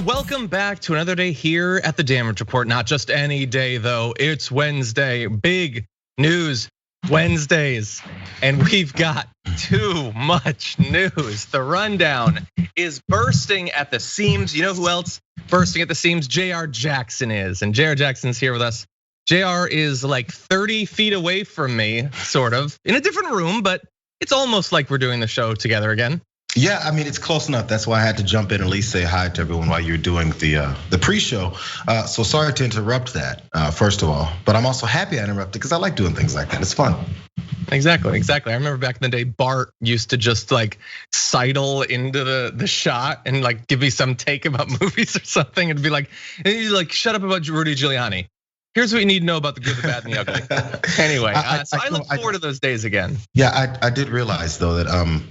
And welcome back to another day here at the Damage Report. Not just any day though, it's Wednesday. Big news Wednesdays. And we've got too much news. The rundown is bursting at the seams. You know who else bursting at the seams? Jayar Jackson is. And Jayar Jackson's here with us. Jayar is like 30 feet away from me, sort of, in a different room, but it's almost like we're doing the show together again. Yeah, I mean, it's close enough. That's why I had to jump in and at least say hi to everyone while you were doing the pre-show. So sorry to interrupt that, first of all. But I'm also happy I interrupted because I like doing things like that. It's fun. Exactly. I remember back in the day, Bart used to just like sidle into the shot and like give me some take about movies or something. And be like, shut up about Rudy Giuliani. Here's what you need to know about the good, the bad, and the ugly. Anyway, so I look forward to those days again. Yeah, I did realize though that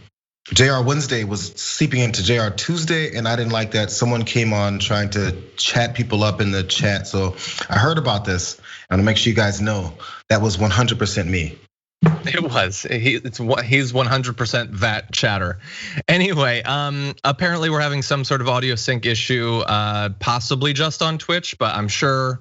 JR Wednesday was seeping into JR Tuesday, and I didn't like that. Someone came on trying to chat people up in the chat. So I heard about this, and to make sure you guys know, that was 100% me. It was. He's 100% that chatter. Anyway, apparently we're having some sort of audio sync issue, possibly just on Twitch, but I'm sure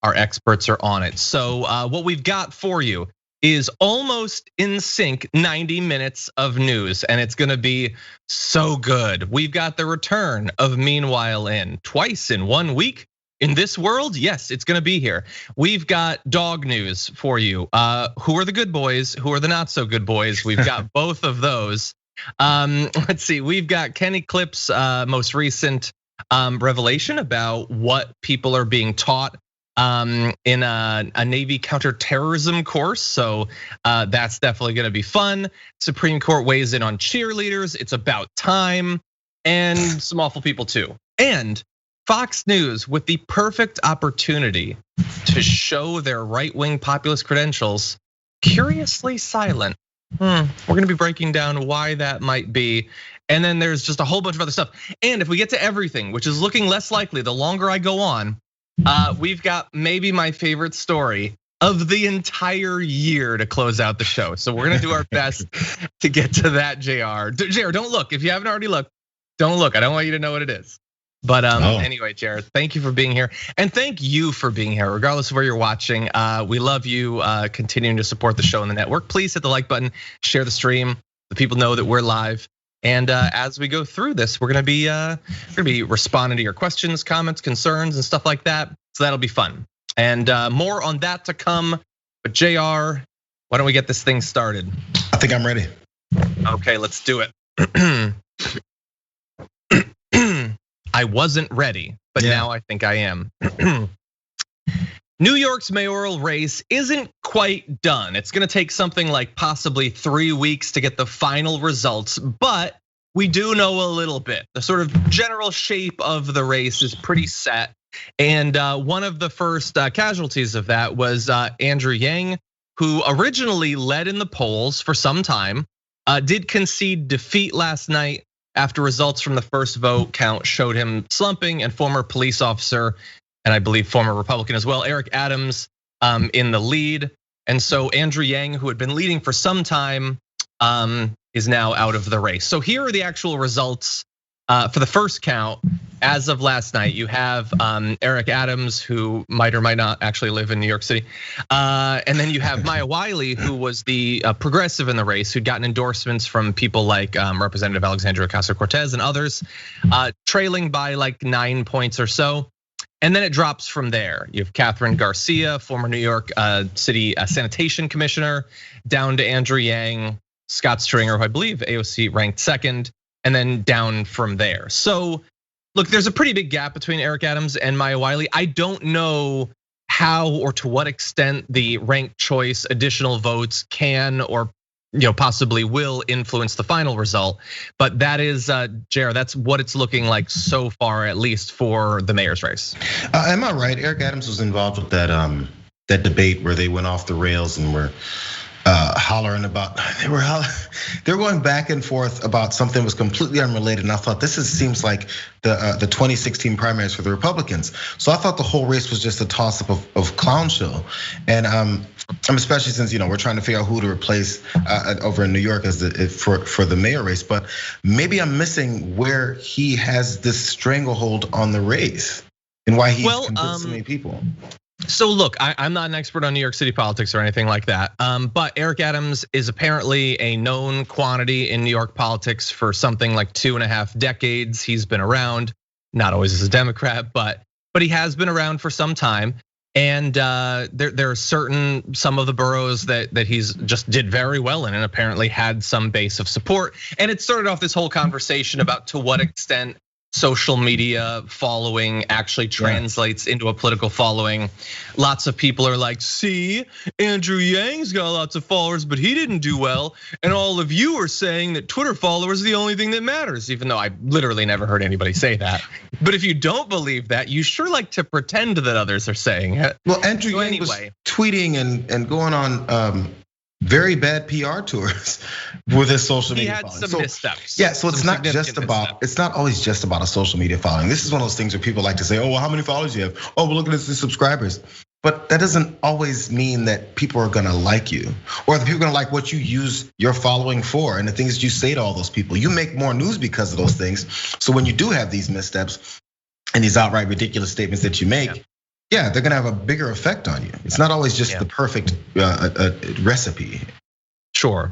our experts are on it. So what we've got for you is almost in sync 90 minutes of news, and it's gonna be so good. We've got the return of Meanwhile in twice in 1 week. In this world, yes, it's gonna be here. We've got dog news for you. Who are the good boys? Who are the not so good boys? We've got both of those. Let's see, we've got Kenny Clip's most recent revelation about what people are being taught in a Navy counterterrorism course. So that's definitely gonna be fun. Supreme Court weighs in on cheerleaders. It's about time, and some awful people too. And Fox News with the perfect opportunity to show their right-wing populist credentials, curiously silent. We're gonna be breaking down why that might be. And then there's just a whole bunch of other stuff. And if we get to everything, which is looking less likely the longer I go on, we've got maybe my favorite story of the entire year to close out the show. So we're gonna do our best to get to that, JR. JR, don't look. If you haven't already looked, don't look. I don't want you to know what it is. But anyway, Jared, thank you for being here. And thank you for being here, regardless of where you're watching. We love you continuing to support the show and the network. Please hit the like button, share the stream. The people know that we're live. And as we go through this, we're gonna be responding to your questions, comments, concerns, and stuff like that. So that'll be fun. And more on that to come. But JR, why don't we get this thing started? I think I'm ready. Okay, let's do it. I wasn't ready, but now I think I am. New York's mayoral race isn't quite done. It's gonna take something like possibly 3 weeks to get the final results, but we do know a little bit. The sort of general shape of the race is pretty set. And one of the first casualties of that was Andrew Yang, who originally led in the polls for some time, did concede defeat last night after results from the first vote count showed him slumping, and former police officer, and I believe former Republican as well, Eric Adams in the lead. And so Andrew Yang, who had been leading for some time, is now out of the race. So here are the actual results for the first count. As of last night, you have Eric Adams, who might or might not actually live in New York City. And then you have Maya Wiley, who was the progressive in the race, who'd gotten endorsements from people like Representative Alexandria Ocasio-Cortez and others, trailing by like 9 points or so. And then it drops from there. You have Catherine Garcia, former New York City sanitation commissioner, down to Andrew Yang, Scott Stringer, who I believe AOC ranked second, and then down from there. So look, there's a pretty big gap between Eric Adams and Maya Wiley. I don't know how or to what extent the ranked choice additional votes can or possibly will influence the final result. But that is, Jared, that's what it's looking like so far, at least for the mayor's race. Am I right? Eric Adams was involved with that debate where they went off the rails and were hollering about, they were going back and forth about something that was completely unrelated. And I thought seems like the 2016 primaries for the Republicans. So I thought the whole race was just a toss up of clown show. And especially since we're trying to figure out who to replace over in New York as for the mayor race. But maybe I'm missing where he has this stranglehold on the race and why he's convinced so many people. So look, I'm not an expert on New York City politics or anything like that. But Eric Adams is apparently a known quantity in New York politics for something like 2.5 decades. He's been around, not always as a Democrat, but he has been around for some time. And there are some of the boroughs that he's just did very well in and apparently had some base of support. And it started off this whole conversation about to what extent social media following actually translates into a political following. Lots of people are like, see, Andrew Yang's got lots of followers, but he didn't do well. And all of you are saying that Twitter followers are the only thing that matters, even though I literally never heard anybody say that. But if you don't believe that, you sure like to pretend that others are saying it. Well, Andrew Yang was tweeting and going on very bad PR tours with his social media following. He had some missteps. Yeah, so it's not always just about a social media following. This is one of those things where people like to say, oh, well, how many followers do you have? Oh, well, look at this, the subscribers. But that doesn't always mean that people are gonna like you, or that people are gonna like what you use your following for and the things that you say to all those people. You make more news because of those things. So when you do have these missteps and these outright ridiculous statements that you make, yeah, they're gonna have a bigger effect on you. It's not always just the perfect recipe. Sure.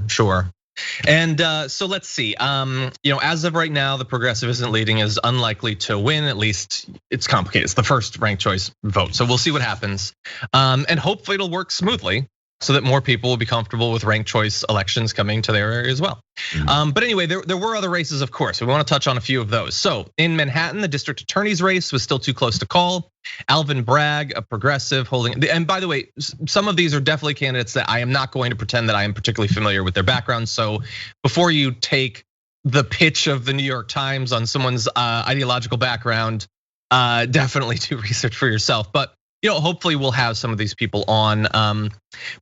And so let's see. As of right now, the progressive isn't leading, is unlikely to win. At least it's complicated. It's the first ranked choice vote, so we'll see what happens. And hopefully it'll work smoothly, so that more people will be comfortable with ranked choice elections coming to their area as well. But anyway, there were other races, of course. We want to touch on a few of those. So in Manhattan, the district attorney's race was still too close to call. Alvin Bragg, a progressive, holding, and by the way, some of these are definitely candidates that I am not going to pretend that I am particularly familiar with their background. So before you take the pitch of the New York Times on someone's ideological background, definitely do research for yourself. But hopefully we'll have some of these people on.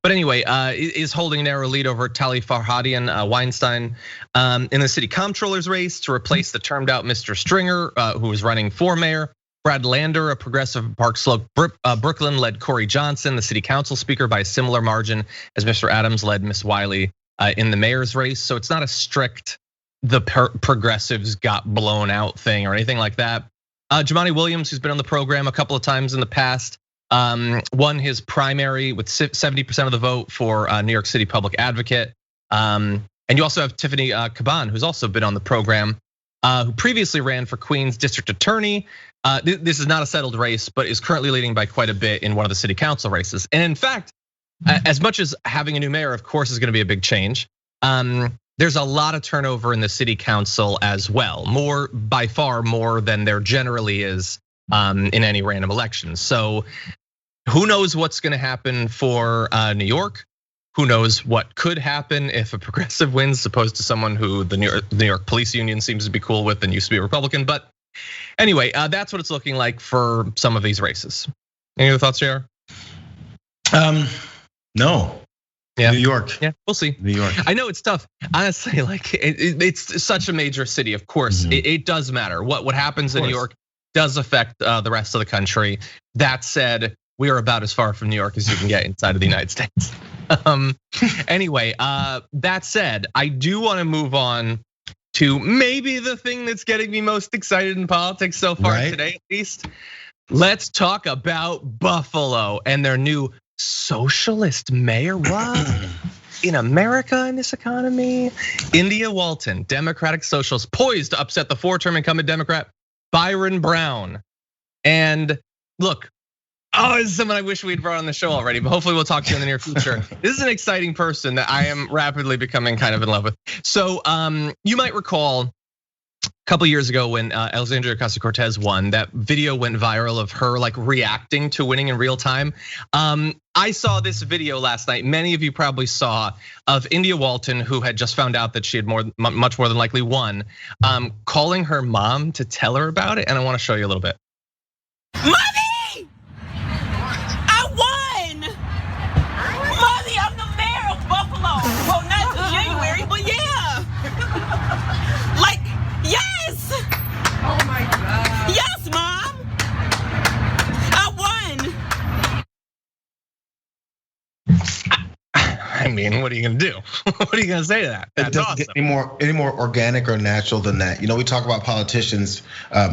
But anyway, is holding a narrow lead over Tali Farhadian Weinstein in the city comptroller's race to replace the termed out Mr. Stringer, who is running for mayor. Brad Lander, a progressive Park Slope, Brooklyn, led Corey Johnson, the city council speaker, by a similar margin as Mr. Adams led Miss Wiley in the mayor's race. So it's not a strict the progressives got blown out thing or anything like that. Jumaane Williams, who's been on the program a couple of times in the past, won his primary with 70% of the vote for New York City public advocate. And you also have Tiffany Caban, who's also been on the program, who previously ran for Queens district attorney. This is not a settled race, but is currently leading by quite a bit in one of the city council races. And in fact, as much as having a new mayor, of course, is gonna be a big change, there's a lot of turnover in the city council as well. By far more than there generally is in any random election. So who knows what's gonna happen for New York? Who knows what could happen if a progressive wins, opposed to someone who the New York Police Union seems to be cool with and used to be a Republican. But anyway, that's what it's looking like for some of these races. Any other thoughts, Jayar? No. Yeah. New York. Yeah, we'll see. New York. I know it's tough. Honestly, like it's such a major city. Of course, it does matter. What happens in New York does affect the rest of the country. That said, we are about as far from New York as you can get inside of the United States. Anyway, that said, I do want to move on to maybe the thing that's getting me most excited in politics so far today, at least. Let's talk about Buffalo and their new socialist mayor. What? In America, in this economy? India Walton, Democratic socialist, poised to upset the 4-term incumbent Democrat Byron Brown. And look, this is someone I wish we'd brought on the show already, but hopefully we'll talk to you in the near future. This is an exciting person that I am rapidly becoming kind of in love with. So you might recall a couple years ago when Alexandria Ocasio-Cortez won, that video went viral of her like reacting to winning in real time. I saw this video last night. Many of you probably saw, of India Walton, who had just found out that she had much more than likely won, calling her mom to tell her about it. And I want to show you a little bit. Mommy! I won! Mommy, I'm the mayor of Buffalo! mean, what are you gonna do? What are you gonna say to that? It doesn't get any more organic or natural than that. We talk about politicians.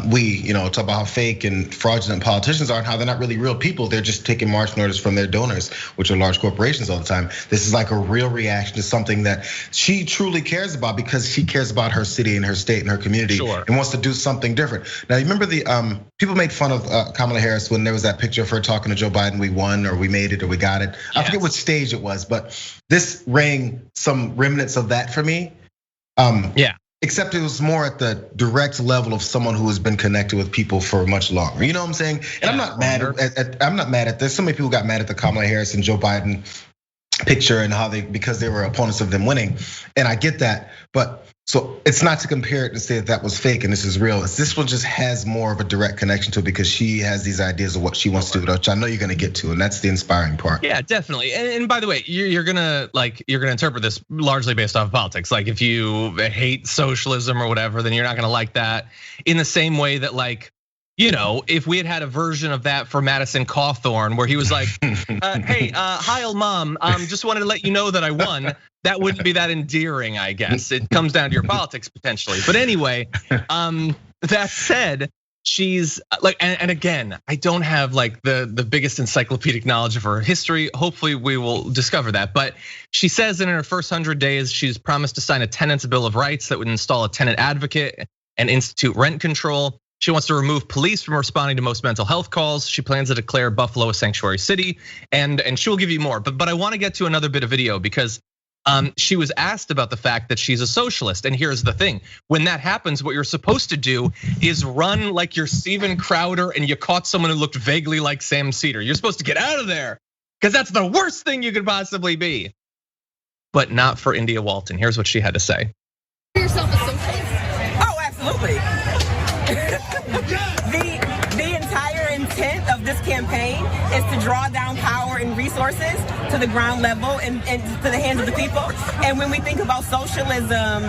We talk about how fake and fraudulent politicians are and how they're not really real people. They're just taking marching orders from their donors, which are large corporations all the time. This is like a real reaction to something that she truly cares about because she cares about her city and her state and her community and wants to do something different. Now, you remember the people made fun of Kamala Harris when there was that picture of her talking to Joe Biden, we won or we made it or we got it. I forget which stage it was, but this rang some remnants of that for me. Except it was more at the direct level of someone who has been connected with people for much longer. You know what I'm saying? And I'm not mad at this. So many people got mad at the Kamala Harris and Joe Biden picture and because they were opponents of them winning. And I get that, but so it's not to compare it and say that was fake and this is real. This one just has more of a direct connection to it because she has these ideas of what she wants to do, which I know you're gonna get to, and that's the inspiring part. Yeah, definitely. And by the way, you're gonna interpret this largely based off of politics. Like if you hate socialism or whatever, then you're not gonna like that. In the same way that if we had a version of that for Madison Cawthorn where he was like, hey, hi, old mom, just wanted to let you know that I won. That wouldn't be that endearing, I guess. It comes down to your politics potentially. But anyway, that said, she's and again, I don't have the biggest encyclopedic knowledge of her history. Hopefully we will discover that. But she says that in her first 100 days, she's promised to sign a tenants' bill of rights that would install a tenant advocate and institute rent control. She wants to remove police from responding to most mental health calls. She plans to declare Buffalo a sanctuary city, and she will give you more. But I want to get to another bit of video because she was asked about the fact that she's a socialist. And here's the thing: when that happens, what you're supposed to do is run like you're Steven Crowder and you caught someone who looked vaguely like Sam Cedar. You're supposed to get out of there because that's the worst thing you could possibly be. But not for India Walton. Here's what she had to say. Yourself a socialist? Oh, absolutely. The entire intent of this campaign is to draw down power and resources to the ground level and to the hands of the people. And when we think about socialism,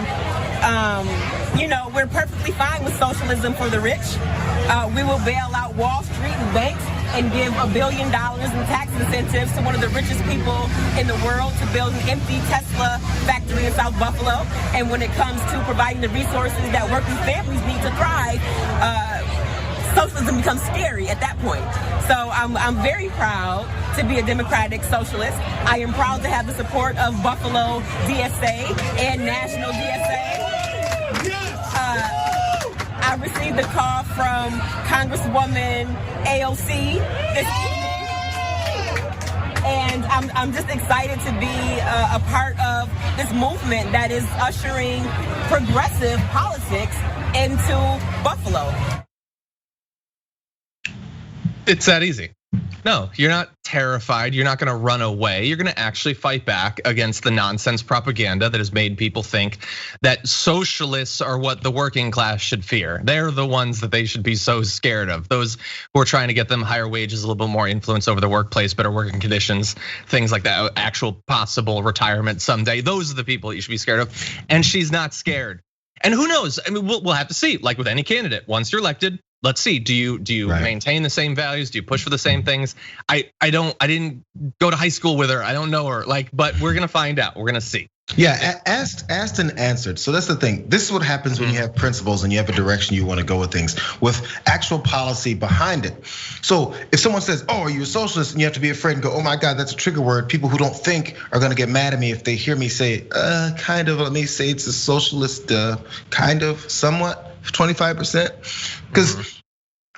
we're perfectly fine with socialism for the rich. We will bail out Wall Street and banks and give $1 billion in tax incentives to one of the richest people in the world to build an empty Tesla factory in South Buffalo. And when it comes to providing the resources that working families need to thrive, socialism becomes scary at that point. So I'm very proud to be a democratic socialist. I am proud to have the support of Buffalo DSA and National DSA. I received a call from Congresswoman AOC this evening, and I'm just excited to be a part of this movement that is ushering progressive politics into Buffalo. It's that easy. No, you're not terrified. You're not gonna run away. You're gonna actually fight back against the nonsense propaganda that has made people think that socialists are what the working class should fear. They're the ones that they should be so scared of. Those who are trying to get them higher wages, a little bit more influence over the workplace, better working conditions, things like that, actual possible retirement someday. Those are the people that you should be scared of. And she's not scared. And who knows? I mean, we'll have to see. Like with any candidate, once you're elected, let's see. Do you maintain the same values? Do you push for the same things? I didn't go to high school with her. I don't know her. But we're gonna find out. We're gonna see. Yeah, asked and answered. So that's the thing. This is what happens when you have principles and you have a direction you want to go with things, with actual policy behind it. So if someone says, "Oh, are you a socialist?" and you have to be afraid and go, "Oh my God, that's a trigger word." People who don't think are going to get mad at me if they hear me say, "Kind of." Let me say it's a socialist, kind of, somewhat, 25%, because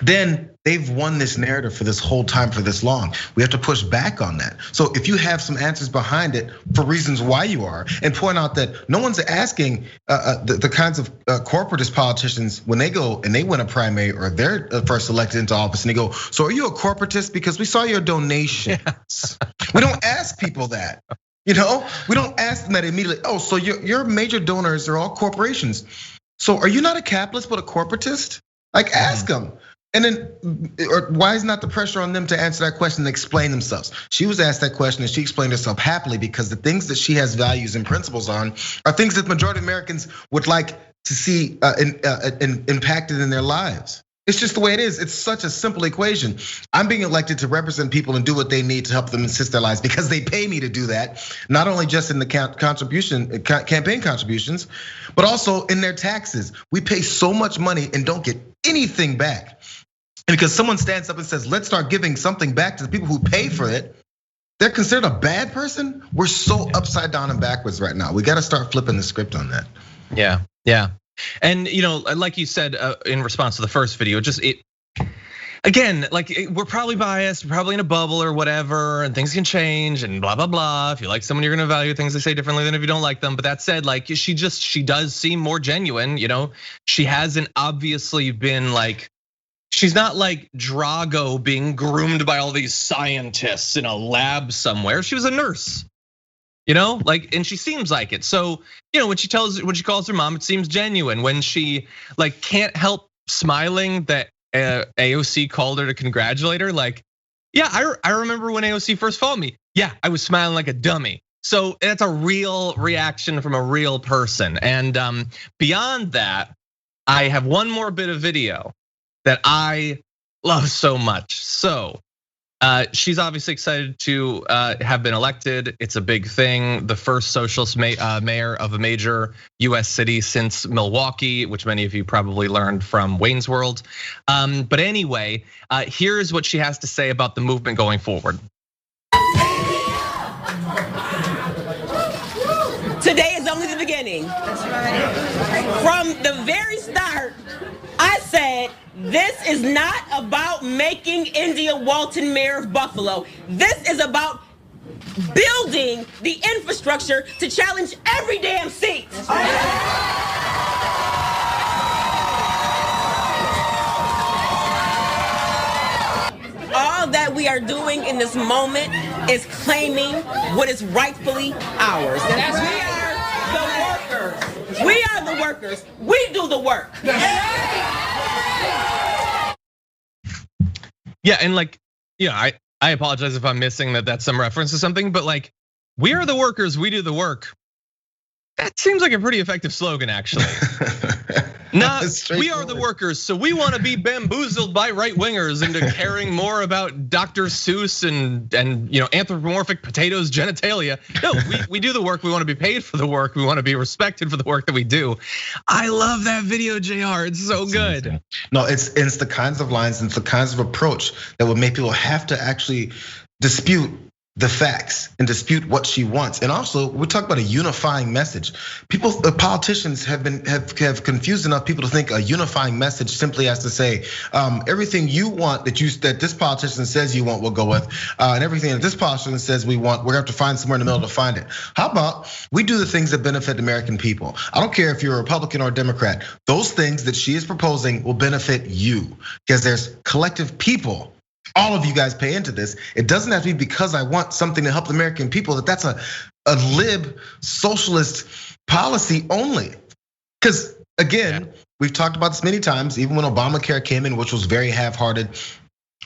then they've won this narrative for this whole time, for this long. We have to push back on that. So if you have some answers behind it for reasons why you are, and point out that no one's asking the kinds of corporatist politicians when they go and they win a primary or they're first elected into office and they go, "So are you a corporatist? Because we saw your donations." We don't ask people that. We don't ask them that immediately. "Oh, so your major donors are all corporations. So are you not a capitalist but a corporatist?" Ask them. And then, why is not the pressure on them to answer that question and explain themselves? She was asked that question and she explained herself happily because the things that she has values and principles on are things that the majority of Americans would like to see impacted in their lives. It's just the way it is. It's such a simple equation. I'm being elected to represent people and do what they need to help them assist their lives because they pay me to do that. Not only just in the campaign contributions, but also in their taxes. We pay so much money and don't get anything back. And because someone stands up and says, let's start giving something back to the people who pay for it, they're considered a bad person. We're so upside down and backwards right now. We got to start flipping the script on that. Yeah. And like you said in response to the first video, again, like we're probably biased, we're probably in a bubble or whatever, and things can change and blah blah blah. If you like someone, you're gonna value things they say differently than if you don't like them. But that said, like she does seem more genuine. She hasn't obviously been like, she's not like Drago being groomed by all these scientists in a lab somewhere. She was a nurse. And she seems like it. So, when she calls her mom, it seems genuine. When she like can't help smiling that AOC called her to congratulate her, like, yeah, I remember when AOC first followed me. Yeah, I was smiling like a dummy. So that's a real reaction from a real person. And beyond that, I have one more bit of video that I love so much. So she's obviously excited to have been elected. It's a big thing. The first socialist mayor of a major US city since Milwaukee, which many of you probably learned from Wayne's World. But anyway, here's what she has to say about the movement going forward. Today is only the beginning. That's right. From the very start, I said, this is not about making India Walton mayor of Buffalo. This is about building the infrastructure to challenge every damn seat. All that we are doing in this moment is claiming what is rightfully ours. We are the workers. We do the work. Yeah, and like, I apologize if I'm missing that's some reference to something, but like, we are the workers, we do the work. That seems like a pretty effective slogan, actually. Not we are the workers, so we want to be bamboozled by right wingers into caring more about Dr. Seuss and anthropomorphic potatoes genitalia. No, we do the work. We want to be paid for the work. We want to be respected for the work that we do. I love that video, Jayar. It's so good. No, it's the kinds of lines and it's the kinds of approach that would make people have to actually dispute the facts and dispute what she wants. And also, we talk about a unifying message. Politicians have confused enough people to think a unifying message simply has to say everything you want that this politician says you want, we'll go with, and everything that this politician says we want, we're gonna have to find somewhere in the middle to find it. How about we do the things that benefit the American people? I don't care if you're a Republican or a Democrat. Those things that she is proposing will benefit you because there's collective people. All of you guys pay into this. It doesn't have to be because I want something to help the American people. That's a lib socialist policy only. Because again, we've talked about this many times, even when Obamacare came in, which was very half-hearted.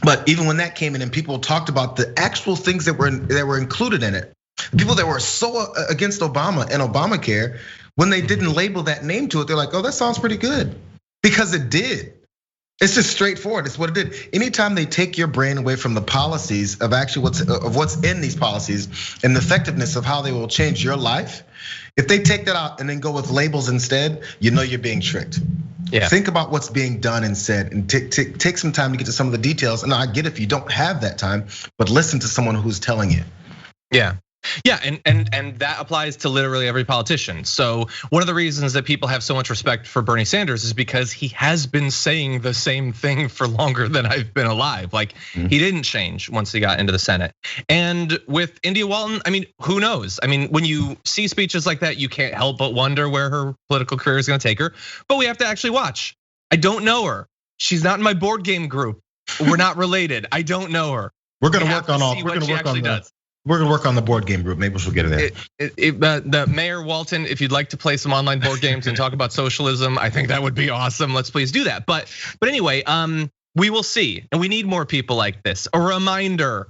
But even when that came in and people talked about the actual things that were included in it, people that were so against Obama and Obamacare, when they didn't label that name to it, they're like, oh, that sounds pretty good. Because it did. It's just straightforward. It's what it did. Anytime they take your brain away from the policies of actually what's in these policies and the effectiveness of how they will change your life, if they take that out and then go with labels instead, you're being tricked. Yeah. Think about what's being done and said, and take some time to get to some of the details. And I get if you don't have that time, but listen to someone who's telling you. Yeah, and that applies to literally every politician. So one of the reasons that people have so much respect for Bernie Sanders is because he has been saying the same thing for longer than I've been alive. Like he didn't change once he got into the Senate. And with India Walton, I mean, who knows? I mean, when you see speeches like that, you can't help but wonder where her political career is gonna take her. But we have to actually watch. I don't know her. She's not in my board game group. We're not related. I don't know her. We're gonna work on all. We're gonna work on that. We're gonna work on the board game group. Maybe she'll get it there. The Mayor Walton, if you'd like to play some online board games and talk about socialism, I think that would be awesome. Let's please do that. But anyway, we will see, and we need more people like this. A reminder: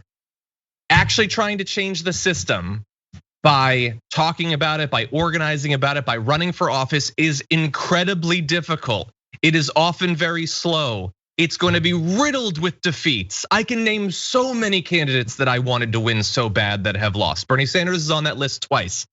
actually trying to change the system by talking about it, by organizing about it, by running for office is incredibly difficult. It is often very slow. it's going to be riddled with defeats. I can name so many candidates that I wanted to win so bad that have lost. Bernie Sanders is on that list twice.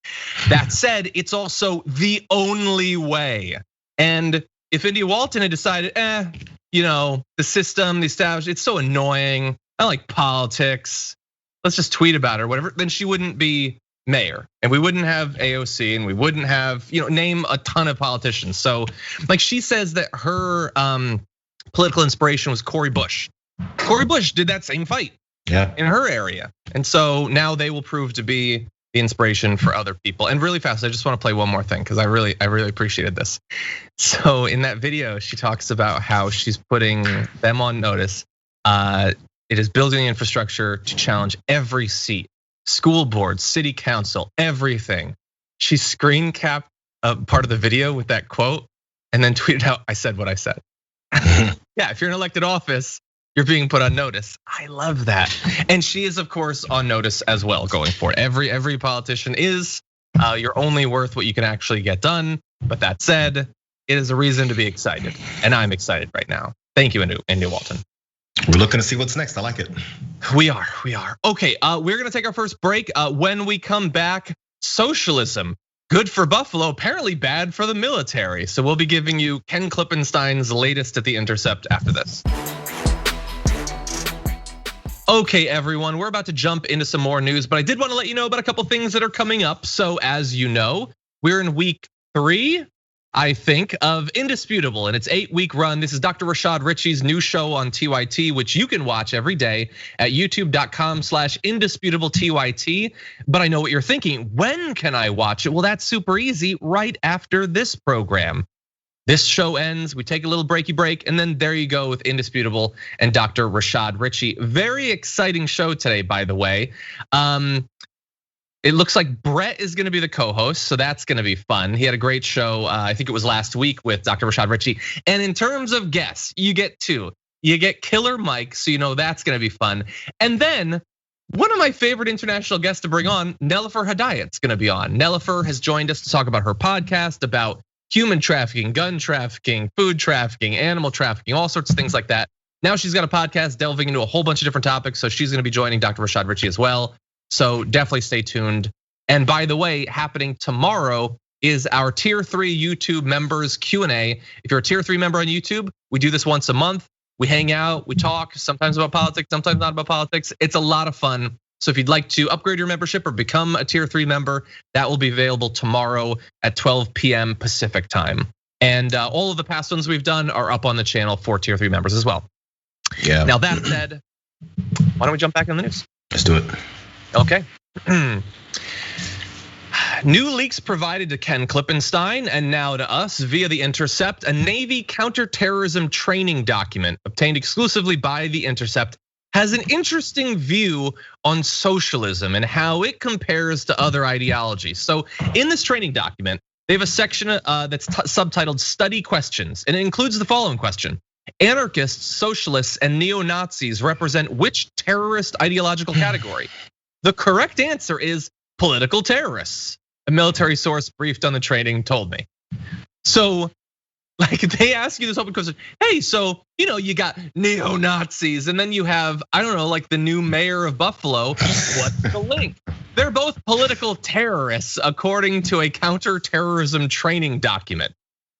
That said, it's also the only way. And if India Walton had decided, the system, the establishment, it's so annoying. I don't like politics. Let's just tweet about it or whatever. Then she wouldn't be mayor, and we wouldn't have AOC, and we wouldn't have, name a ton of politicians. So, like, she says that her political inspiration was Cori Bush. Cori Bush did that same fight in her area, and so now they will prove to be the inspiration for other people. And really fast, I just want to play one more thing because I really appreciated this. So in that video, she talks about how she's putting them on notice. It is building the infrastructure to challenge every seat, school board, city council, everything. She screen capped a part of the video with that quote and then tweeted out, "I said what I said." Yeah, if you're in elected office, you're being put on notice. I love that. And she is, of course, on notice as well going forward. Every politician is. You're only worth what you can actually get done. But that said, it is a reason to be excited. And I'm excited right now. Thank you, India Walton. We're looking to see what's next. I like it. We are. Okay, we're gonna take our first break. When we come back, socialism, good for Buffalo, apparently bad for the military. So we'll be giving you Ken Klippenstein's latest at The Intercept after this. Okay, everyone, we're about to jump into some more news, but I did want to let you know about a couple things that are coming up. So as you know, we're in week 3, I think, of Indisputable, and it's 8-week run. This is Dr. Rashad Ritchie's new show on TYT, which you can watch every day at youtube.com/indisputable-TYT. But I know what you're thinking, when can I watch it? Well, that's super easy, right after this program. This show ends, we take a little breaky break, and then there you go with Indisputable and Dr. Rashad Ritchie. Very exciting show today, by the way. It looks like Brett is gonna be the co-host, so that's gonna be fun. He had a great show, I think it was last week with Dr. Rashad Ritchie. And in terms of guests, you get 2. You get Killer Mike, so you know that's gonna be fun. And then one of my favorite international guests to bring on, Nellifer Hedayat's gonna be on. Nellifer has joined us to talk about her podcast about human trafficking, gun trafficking, food trafficking, animal trafficking, all sorts of things like that. Now she's got a podcast delving into a whole bunch of different topics, so she's gonna be joining Dr. Rashad Ritchie as well. So definitely stay tuned. And by the way, happening tomorrow is our tier 3 YouTube members Q&A. If you're a tier 3 member on YouTube, we do this once a month. We hang out, we talk, sometimes about politics, sometimes not about politics. It's a lot of fun. So if you'd like to upgrade your membership or become a tier 3 member, that will be available tomorrow at 12 p.m. Pacific time. And all of the past ones we've done are up on the channel for tier 3 members as well. Yeah. Now that said, why don't we jump back in the news? Let's do it. Okay. New leaks provided to Ken Klippenstein and now to us via The Intercept, a Navy counterterrorism training document obtained exclusively by The Intercept has an interesting view on socialism and how it compares to other ideologies. So in this training document, they have a section that's subtitled Study Questions, and it includes the following question. Anarchists, socialists, and neo-Nazis represent which terrorist ideological category? The correct answer is political terrorists. A military source briefed on the training told me. So, like, they ask you this open question. Hey, so you got neo-Nazis, and then you have, I don't know, like the new mayor of Buffalo. What's the link? They're both political terrorists, according to a counterterrorism training document.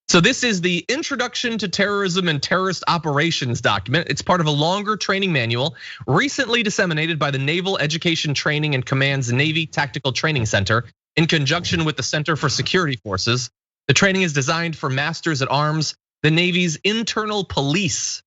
So this is the Introduction to Terrorism and Terrorist Operations document. It's part of a longer training manual recently disseminated by the Naval Education Training and Command's Navy Tactical Training Center in conjunction with the Center for Security Forces. The training is designed for masters at arms, the Navy's internal police.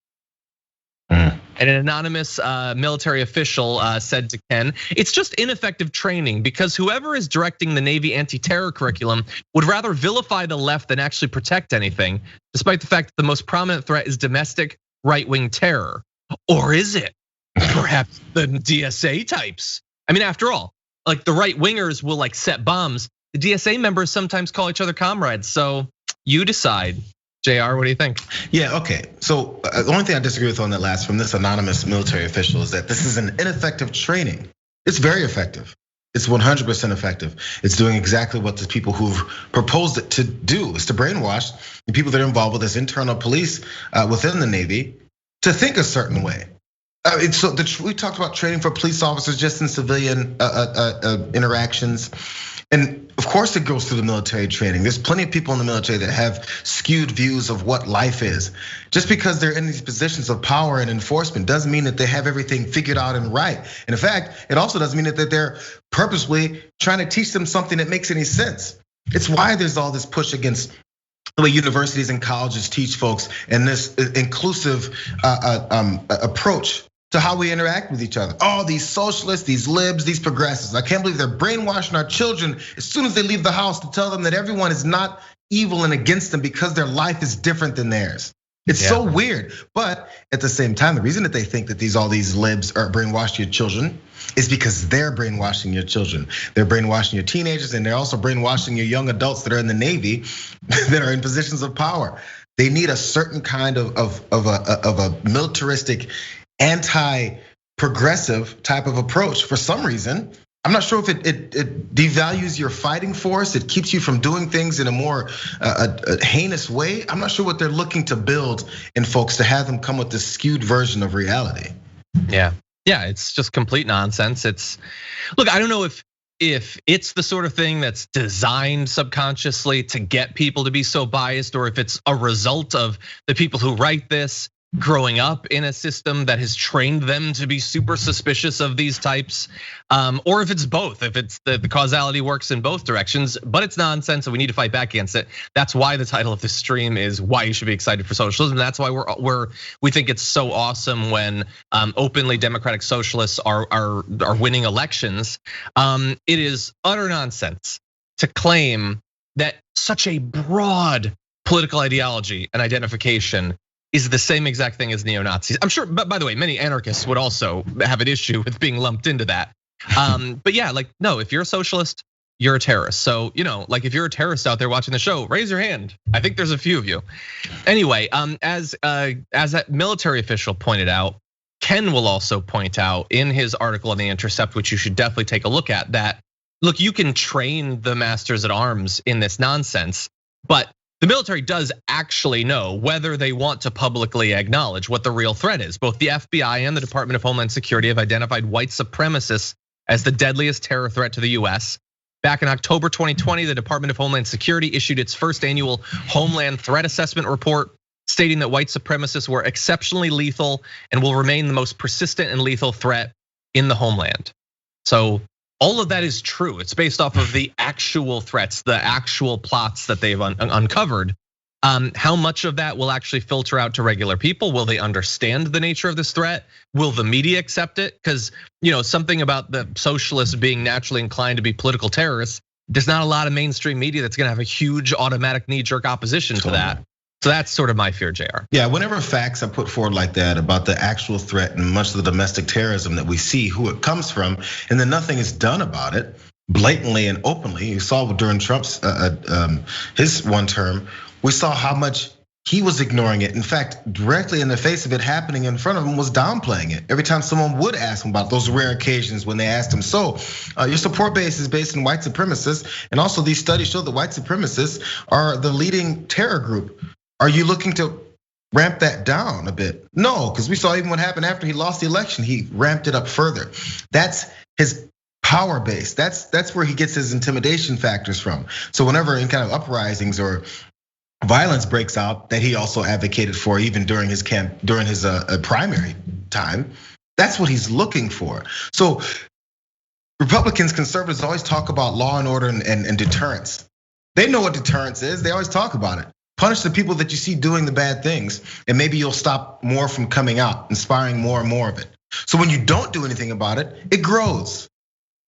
And an anonymous military official said to Ken, it's just ineffective training because whoever is directing the Navy anti-terror curriculum would rather vilify the left than actually protect anything, despite the fact that the most prominent threat is domestic right-wing terror. Or is it? Perhaps the DSA types. I mean, after all, like the right-wingers will like set bombs. The DSA members sometimes call each other comrades. So you decide. Jayar, what do you think? Yeah, okay. So the only thing I disagree with on that last from this anonymous military official is that this is an ineffective training. It's very effective. It's 100% effective. It's doing exactly what the people who've proposed it to do, is to brainwash the people that are involved with this internal police within the Navy to think a certain way. We talked about training for police officers just in civilian interactions. And of course it goes through the military training. There's plenty of people in the military that have skewed views of what life is. Just because they're in these positions of power and enforcement doesn't mean that they have everything figured out and right. And in fact, it also doesn't mean that they're purposely trying to teach them something that makes any sense. It's why there's all this push against the way universities and colleges teach folks and this inclusive approach to how we interact with each other. Oh, these socialists, these libs, these progressives. I can't believe they're brainwashing our children as soon as they leave the house to tell them that everyone is not evil and against them because their life is different than theirs. It's so weird. But at the same time, the reason that they think that all these libs are brainwashing your children is because they're brainwashing your children. They're brainwashing your teenagers, and they're also brainwashing your young adults that are in the Navy that are in positions of power. They need a certain kind of a militaristic, anti-progressive type of approach for some reason. I'm not sure if it devalues your fighting force. It keeps you from doing things in a more heinous way. I'm not sure what they're looking to build in folks to have them come with this skewed version of reality. Yeah, it's just complete nonsense. Look, I don't know if it's the sort of thing that's designed subconsciously to get people to be so biased, or if it's a result of the people who write this growing up in a system that has trained them to be super suspicious of these types, or if it's both, if it's the causality works in both directions, but it's nonsense and we need to fight back against it. That's why the title of this stream is why you should be excited for socialism. That's why we think it's so awesome when openly democratic socialists are winning elections. It is utter nonsense to claim that such a broad political ideology and identification is the same exact thing as neo-Nazis. I'm sure, but by the way, many anarchists would also have an issue with being lumped into that. But yeah, like, no, if you're a socialist, you're a terrorist. So, like if you're a terrorist out there watching the show, raise your hand. I think there's a few of you. Anyway, as that military official pointed out, Ken will also point out in his article on The Intercept, which you should definitely take a look at, that, look, you can train the masters at arms in this nonsense, but the military does actually know whether they want to publicly acknowledge what the real threat is. Both the FBI and the Department of Homeland Security have identified white supremacists as the deadliest terror threat to the US. Back in October 2020, the Department of Homeland Security issued its first annual Homeland Threat Assessment report, stating that white supremacists were exceptionally lethal and will remain the most persistent and lethal threat in the homeland. So all of that is true. It's based off of the actual threats, the actual plots that they've uncovered. How much of that will actually filter out to regular people? Will they understand the nature of this threat? Will the media accept it? Because something about the socialists being naturally inclined to be political terrorists, there's not a lot of mainstream media that's gonna have a huge automatic knee-jerk opposition to that. So that's sort of my fear, Jayar. Yeah, whenever facts are put forward like that about the actual threat and much of the domestic terrorism that we see, who it comes from, and then nothing is done about it blatantly and openly. You saw during Trump's his one term, we saw how much he was ignoring it. In fact, directly in the face of it happening in front of him was downplaying it. Every time someone would ask him about those rare occasions when they asked him, so your support base is based on white supremacists, and also these studies show that white supremacists are the leading terror group. Are you looking to ramp that down a bit? No, because we saw even what happened after he lost the election, he ramped it up further. That's his power base. That's where he gets his intimidation factors from. So whenever any kind of uprisings or violence breaks out that he also advocated for, even during his primary time, that's what he's looking for. So Republicans, conservatives always talk about law and order and deterrence. They know what deterrence is. They always talk about it. Punish the people that you see doing the bad things, and maybe you'll stop more from coming out, inspiring more and more of it. So when you don't do anything about it, it grows.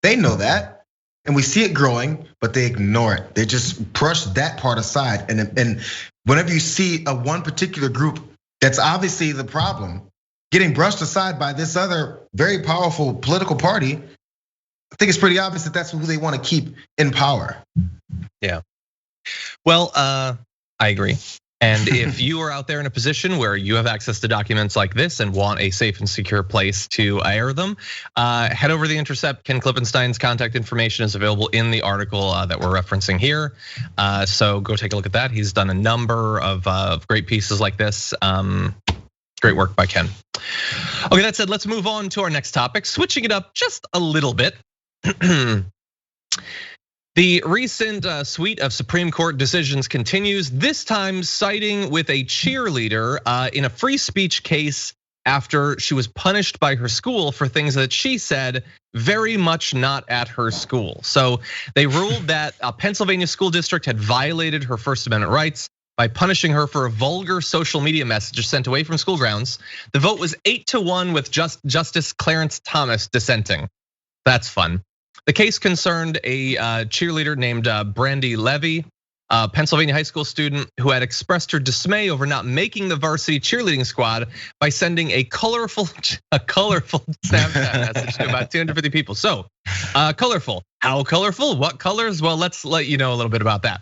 They know that, and we see it growing, but they ignore it. They just brush that part aside. And whenever you see a one particular group that's obviously the problem getting brushed aside by this other very powerful political party, I think it's pretty obvious that that's who they want to keep in power. Yeah. Well, I agree. And if you are out there in a position where you have access to documents like this and want a safe and secure place to air them, head over to The Intercept. Ken Klippenstein's contact information is available in the article that we're referencing here. So go take a look at that. He's done a number of great pieces like this. Go Great work by Ken. Okay, that said, let's move on to our next topic, switching it up just a little bit. The recent suite of Supreme Court decisions continues, this time siding with a cheerleader in a free speech case after she was punished by her school for things that she said very much not at her school. So they ruled that a Pennsylvania school district had violated her First Amendment rights by punishing her for a vulgar social media message sent away from school grounds. The vote was 8-1 with Justice Clarence Thomas dissenting. That's fun. The case concerned a cheerleader named Brandy Levy, a Pennsylvania high school student who had expressed her dismay over not making the varsity cheerleading squad by sending a colorful Snapchat message to about 250 people. So, colorful. How colorful? What colors? Well, let's let you know a little bit about that.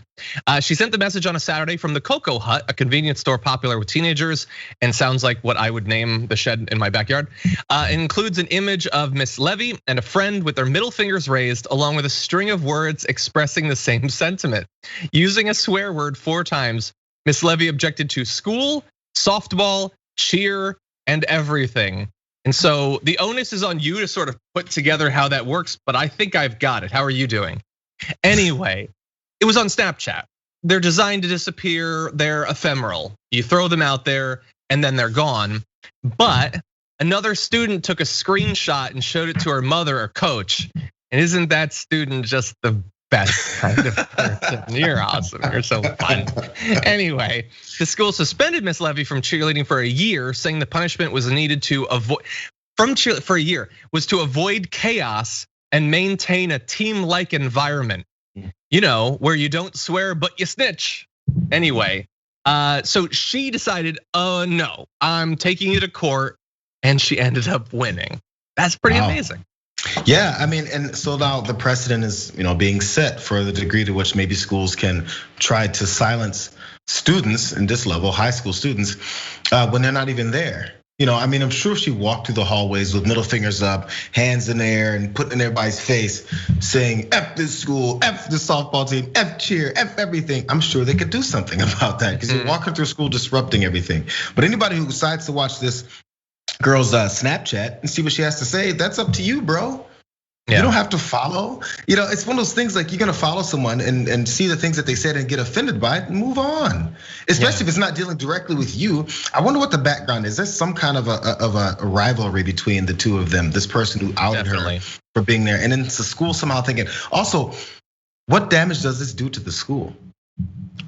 She sent the message on a Saturday from the Cocoa Hut, a convenience store popular with teenagers, and sounds like what I would name the shed in my backyard. It includes an image of Miss Levy and a friend with their middle fingers raised, along with a string of words expressing the same sentiment. Using a swear word 4 times, Miss Levy objected to school, softball, cheer, and everything. And so the onus is on you to sort of put together how that works, but I think I've got it. How are you doing? Anyway, it was on Snapchat. They're designed to disappear, they're ephemeral. You throw them out there and then they're gone. But another student took a screenshot and showed it to her mother or coach. And isn't that student just the best kind of person? You're awesome, you're so fun. Anyway, the school suspended Miss Levy from cheerleading for a year, saying the punishment was needed to avoid for a year was to avoid chaos and maintain a team-like environment. You know, where you don't swear but you snitch. Anyway, so she decided, oh no, I'm taking you to court, and she ended up winning. That's pretty amazing. Yeah, I mean, and so now the precedent is, being set for the degree to which maybe schools can try to silence students in this level, high school students, when they're not even there. I mean, I'm sure she walked through the hallways with middle fingers up, hands in the air, and putting in everybody's face, saying "F this school, F this softball team, F cheer, F everything." I'm sure they could do something about that because you're walking through school disrupting everything. But anybody who decides to watch this girl's Snapchat and see what she has to say, that's up to you, bro. Yeah. You don't have to follow. It's one of those things like you're gonna follow someone and see the things that they said and get offended by it and move on. Especially if it's not dealing directly with you. I wonder what the background is. There's some kind of a rivalry between the two of them. This person who outed her for being there, and then it's the school somehow thinking. Also, what damage does this do to the school?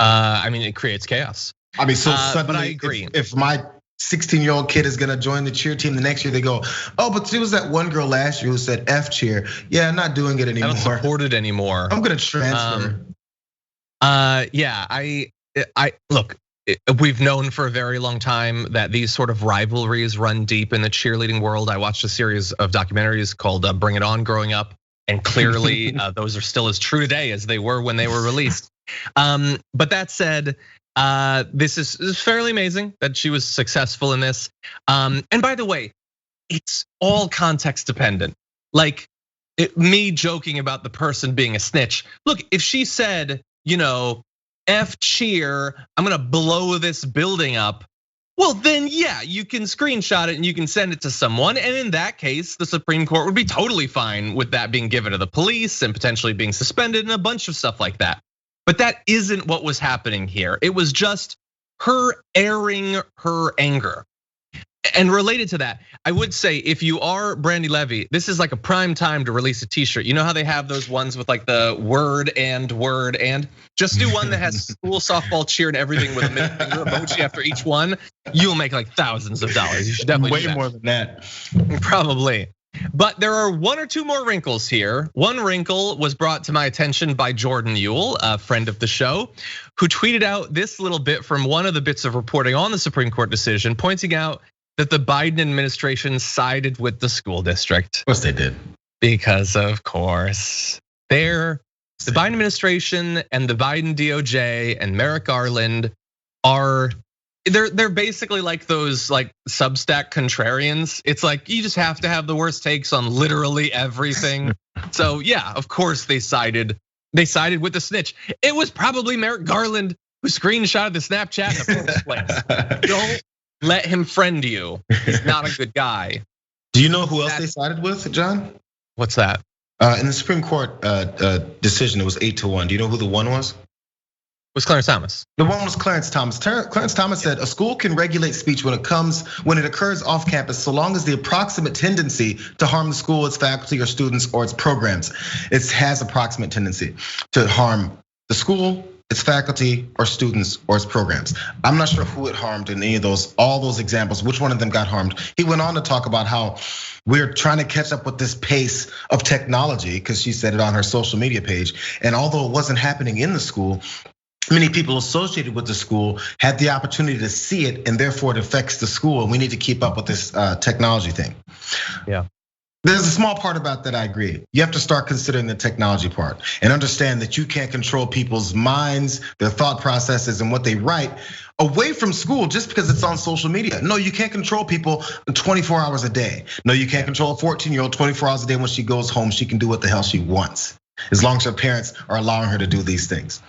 I mean, it creates chaos. I mean, so suddenly, but I agree. If my 16-year-old kid is gonna join the cheer team the next year, they go, oh, but there was that one girl last year who said F cheer. Yeah, I'm not doing it anymore. I don't support it anymore. I'm gonna transfer. Yeah, I look. We've known for a very long time that these sort of rivalries run deep in the cheerleading world. I watched a series of documentaries called "Bring It On" growing up, and clearly those are still as true today as they were when they were released. But that said, this is fairly amazing that she was successful in this. And by the way, it's all context dependent. Like me joking about the person being a snitch. Look, if she said, F cheer, I'm gonna blow this building up. Well, then yeah, you can screenshot it and you can send it to someone. And in that case, the Supreme Court would be totally fine with that being given to the police and potentially being suspended and a bunch of stuff like that. But that isn't what was happening here. It was just her airing her anger. And related to that, I would say if you are Brandy Levy, this is like a prime time to release a t-shirt. You know how they have those ones with like the word and. Just do one that has school, softball, cheer, and everything with a middle finger emoji after each one. You'll make like thousands of dollars. You should definitely do that. Way more than that. Probably. But there are 1 or 2 more wrinkles here. One wrinkle was brought to my attention by Jordan Ewell, a friend of the show, who tweeted out this little bit from one of the bits of reporting on the Supreme Court decision, pointing out that the Biden administration sided with the school district. Of course they did. Because of course, the Biden administration and the Biden DOJ and Merrick Garland they're basically like those like Substack contrarians. It's like you just have to have the worst takes on literally everything. So yeah, of course they sided with the snitch. It was probably Merrick Garland who screenshotted the Snapchat in the first place. let him friend you. He's not a good guy. Do you know who else they sided with, John? What's that? In the Supreme Court decision, it was 8-1. Do you know who the one was? It was Clarence Thomas. The one was Clarence Thomas. Clarence Thomas said a school can regulate speech when it occurs off campus, so long as the approximate tendency to harm the school, its faculty or students, or its programs. It has approximate tendency to harm the school, its faculty or students or its programs. I'm not sure who it harmed in any of all those examples, which one of them got harmed. He went on to talk about how we're trying to catch up with this pace of technology, because she said it on her social media page. And although it wasn't happening in the school, many people associated with the school had the opportunity to see it, and therefore it affects the school. And we need to keep up with this technology thing. Yeah. There's a small part about that I agree. You have to start considering the technology part and understand that you can't control people's minds, their thought processes, and what they write away from school just because it's on social media. No, you can't control people 24 hours a day. No, you can't control a 14-year-old 24 hours a day. When she goes home, she can do what the hell she wants, as long as her parents are allowing her to do these things.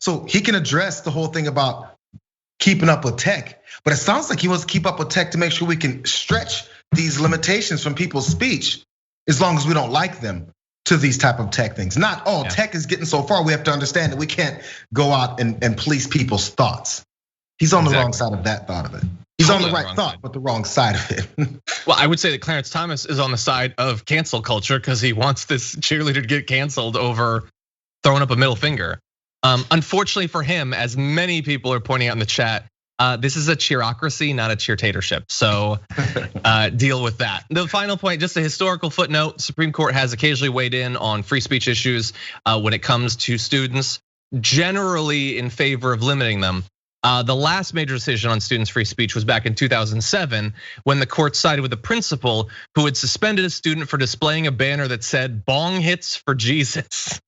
So he can address the whole thing about keeping up with tech, but it sounds like he wants to keep up with tech to make sure we can stretch these limitations from people's speech, as long as we don't like them, to these type of tech things. Not, tech is getting so far, we have to understand that we can't go out and police people's thoughts. He's on the wrong side of that thought of it. He's on the right thought, but the wrong side of it. Well, I would say that Clarence Thomas is on the side of cancel culture, because he wants this cheerleader to get canceled over throwing up a middle finger. Unfortunately for him, as many people are pointing out in the chat, this is a cheerocracy, not a cheertatorship. So deal with that. The final point, just a historical footnote: Supreme Court has occasionally weighed in on free speech issues when it comes to students, generally in favor of limiting them. The last major decision on students' free speech was back in 2007, when the court sided with the principal who had suspended a student for displaying a banner that said "Bong hits for Jesus."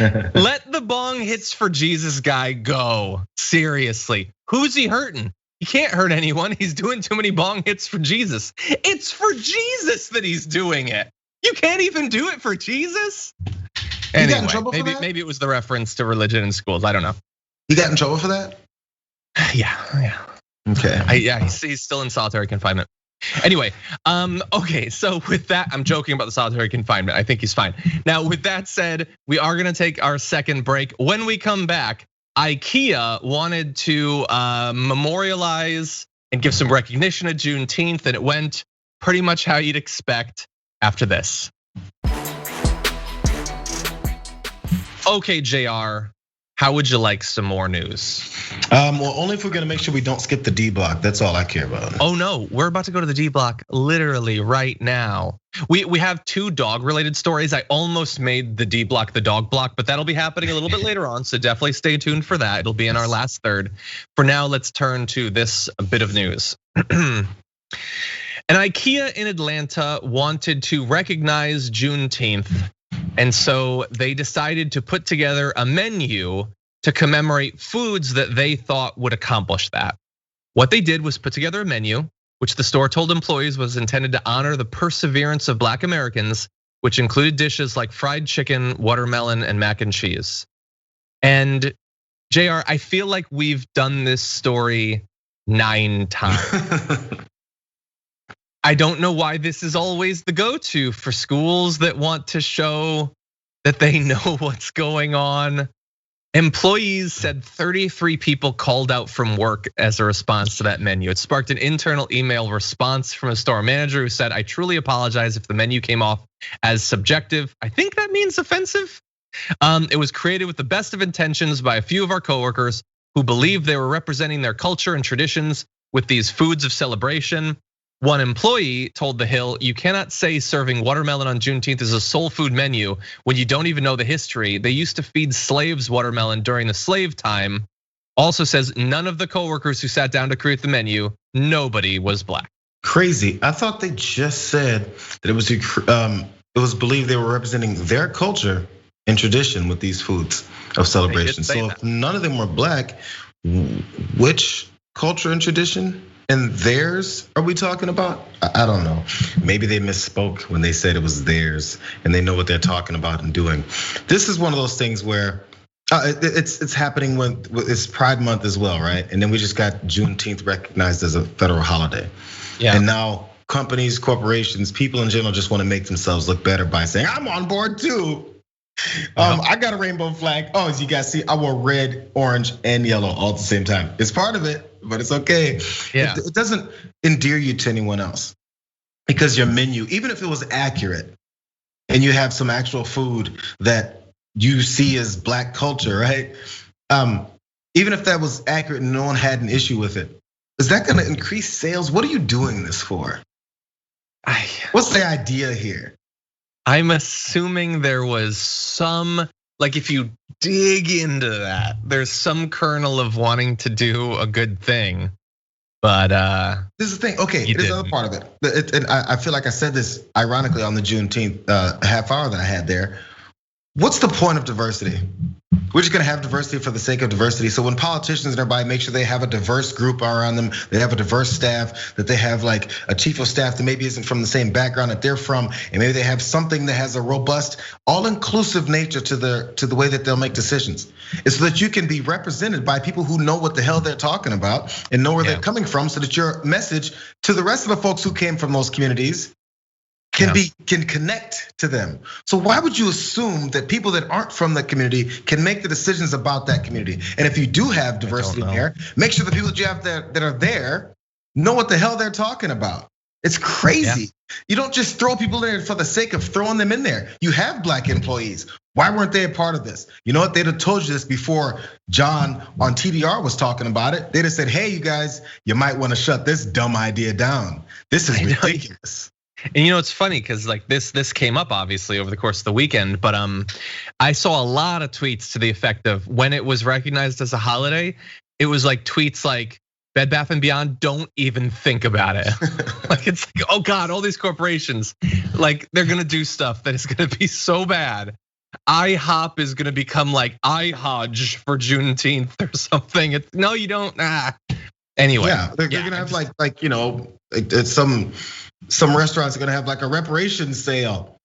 Let the bong hits for Jesus guy go. Seriously, who's he hurting? He can't hurt anyone. He's doing too many bong hits for Jesus. It's for Jesus that he's doing it. You can't even do it for Jesus. Anyway, maybe it was the reference to religion in schools. I don't know. You got in trouble for that? Yeah. Okay. He's still in solitary confinement. Anyway, okay, so with that, I'm joking about the solitary confinement. I think he's fine. Now, with that said, we are gonna take our second break. When we come back, IKEA wanted to memorialize and give some recognition to Juneteenth, and it went pretty much how you'd expect after this. Okay, Jayar, how would you like some more news? Well, only if we're gonna make sure we don't skip the D block. That's all I care about. Oh no, we're about to go to the D block literally right now. We have two dog-related stories. I almost made the D block the dog block, but that'll be happening a little bit later on. So definitely stay tuned for that. It'll be in our last third. For now, let's turn to this bit of news. An IKEA in Atlanta wanted to recognize Juneteenth, and so they decided to put together a menu to commemorate foods that they thought would accomplish that. What they did was put together a menu, which the store told employees was intended to honor the perseverance of Black Americans, which included dishes like fried chicken, watermelon, and mac and cheese. And Jayar, I feel like we've done this story 9 times. I don't know why this is always the go-to for schools that want to show that they know what's going on. Employees said 33 people called out from work as a response to that menu. It sparked an internal email response from a store manager who said, "I truly apologize if the menu came off as subjective." I think that means offensive. It was created with the best of intentions by a few of our coworkers who believed they were representing their culture and traditions with these foods of celebration. One employee told The Hill, "You cannot say serving watermelon on Juneteenth is a soul food menu when you don't even know the history. They used to feed slaves watermelon during the slave time." Also says none of the coworkers who sat down to create the menu, nobody was Black. Crazy. I thought they just said that it was believed they were representing their culture and tradition with these foods of celebration. So if none of them were Black, which culture and tradition and theirs are we talking about? I don't know. Maybe they misspoke when they said it was theirs and they know what they're talking about and doing. This is one of those things where It's happening when it's Pride Month as well, right? And then we just got Juneteenth recognized as a federal holiday. Yeah. And now companies, corporations, people in general just want to make themselves look better by saying, I'm on board too. I got a rainbow flag. Oh, as you guys see, I wore red, orange, and yellow all at the same time. It's part of it, but it's okay. Yeah. It doesn't endear you to anyone else because your menu, even if it was accurate and you have some actual food that you see as Black culture, right? Even if that was accurate and no one had an issue with it, is that gonna increase sales? What are you doing this for? What's the idea here? I'm assuming there was some, like if you dig into that, there's some kernel of wanting to do a good thing. But this is the thing. Okay, there's another part of it. And I feel like I said this ironically on the Juneteenth half hour that I had there. What's the point of diversity? We're just gonna have diversity for the sake of diversity. So when politicians and everybody make sure they have a diverse group around them, they have a diverse staff, that they have like a chief of staff that maybe isn't from the same background that they're from, and maybe they have something that has a robust, all-inclusive nature to the way that they'll make decisions. It's so that you can be represented by people who know what the hell they're talking about and know where they're coming from, so that your message to the rest of the folks who came from those communities can connect to them. So why would you assume that people that aren't from the community can make the decisions about that community? And if you do have diversity there, make sure the people that you have that are there know what the hell they're talking about. It's crazy. Yeah. You don't just throw people in there for the sake of throwing them in there. You have Black employees. Why weren't they a part of this? You know what? They'd have told you this before John on TDR was talking about it. They'd have said, hey, you guys, you might want to shut this dumb idea down. This is ridiculous. And you know, it's funny because like this came up obviously over the course of the weekend, but I saw a lot of tweets to the effect of when it was recognized as a holiday, it was like tweets like Bed Bath & Beyond, don't even think about it. Like it's like, oh God, all these corporations, like they're gonna do stuff that is gonna be so bad. IHOP is gonna become like iHodge for Juneteenth or something. It's no, you don't. Anyway, yeah, they're gonna have like you know, some restaurants are gonna have like a reparations sale.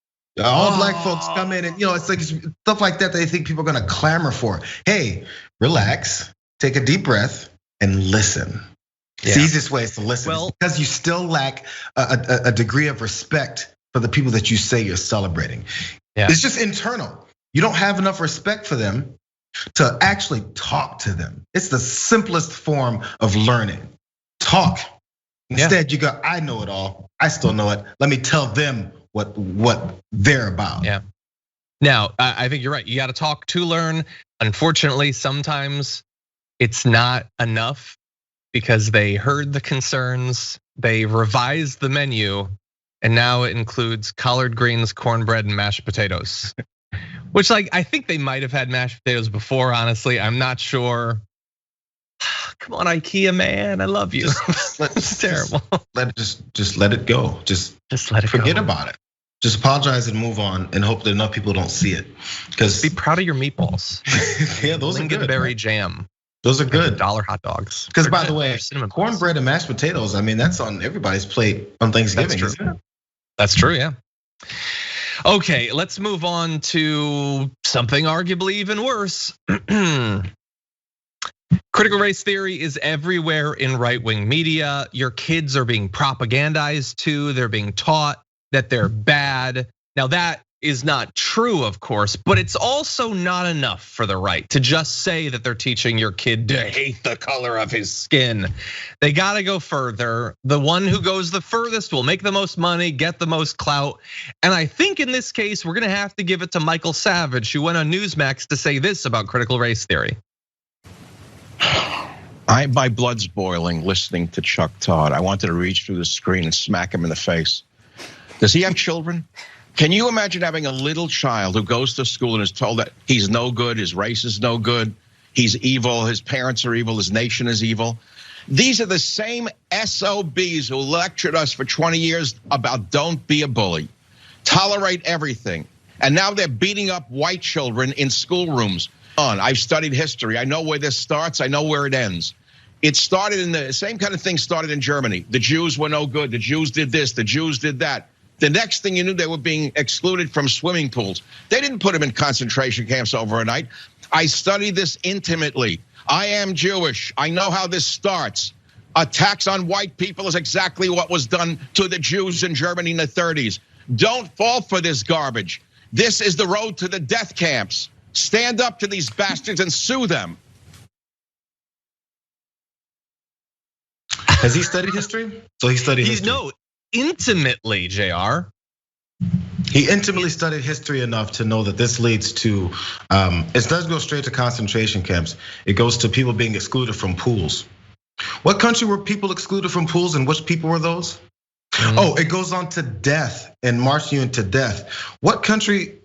All Black folks come in and it's like stuff like that they think people are gonna clamor for. Hey, relax, take a deep breath and listen. Yeah. The easiest way is to listen, because you still lack a degree of respect for the people that you say you're celebrating. Yeah. It's just internal. You don't have enough respect for them to actually talk to them. It's the simplest form of learning. Talk. Instead, you go, I know it all. I still know it. Let me tell them what they're about. Yeah. Now, I think you're right. You got to talk to learn. Unfortunately, sometimes it's not enough because they heard the concerns, they revised the menu, and now it includes collard greens, cornbread, and mashed potatoes. Which, like, I think they might have had mashed potatoes before, honestly. I'm not sure. Come on, IKEA, man, I love you. It's terrible. Just let it go. Just let it forget about it. Just apologize and move on, and hope that enough people don't see it. Because be proud of your meatballs. Yeah, those are good. Lingonberry jam. Those are good. $1 hot dogs. Because by the way, cornbread and mashed potatoes, I mean, that's on everybody's plate on Thanksgiving. That's true. That's true, yeah. Okay, let's move on to something arguably even worse. Critical race theory is everywhere in right-wing media. Your kids are being propagandized to, they're being taught that they're bad. Now that is not true, of course, but it's also not enough for the right to just say that they're teaching your kid to hate the color of his skin. They gotta go further. The one who goes the furthest will make the most money, get the most clout. And I think in this case, we're gonna have to give it to Michael Savage, who went on Newsmax to say this about critical race theory. My blood's boiling listening to Chuck Todd. I wanted to reach through the screen and smack him in the face. Does he have children? Can you imagine having a little child who goes to school and is told that he's no good, his race is no good, he's evil, his parents are evil, his nation is evil? These are the same SOBs who lectured us for 20 years about don't be a bully, tolerate everything. And now they're beating up white children in schoolrooms. I've studied history. I know where this starts. I know where it ends. It started in the same kind of thing started in Germany. The Jews were no good. The Jews did this. The Jews did that. The next thing you knew, they were being excluded from swimming pools. They didn't put them in concentration camps overnight. I studied this intimately. I am Jewish. I know how this starts. Attacks on white people is exactly what was done to the Jews in Germany in the 30s. Don't fall for this garbage. This is the road to the death camps. Stand up to these bastards and sue them. Has he studied history? So he studied history. No, intimately, Jayar. He intimately studied history enough to know that this leads to, it does go straight to concentration camps. It goes to people being excluded from pools. What country were people excluded from pools, and which people were those? Oh, it goes on to death and marching you into death. What country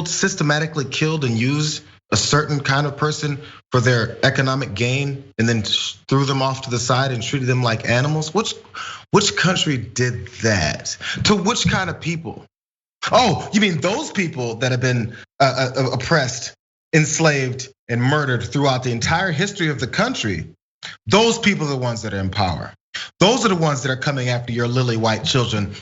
systematically killed and used a certain kind of person for their economic gain and then threw them off to the side and treated them like animals? Which country did that? To which kind of people? Oh, you mean those people that have been oppressed, enslaved, and murdered throughout the entire history of the country? Those people are the ones that are in power. Those are the ones that are coming after your lily white children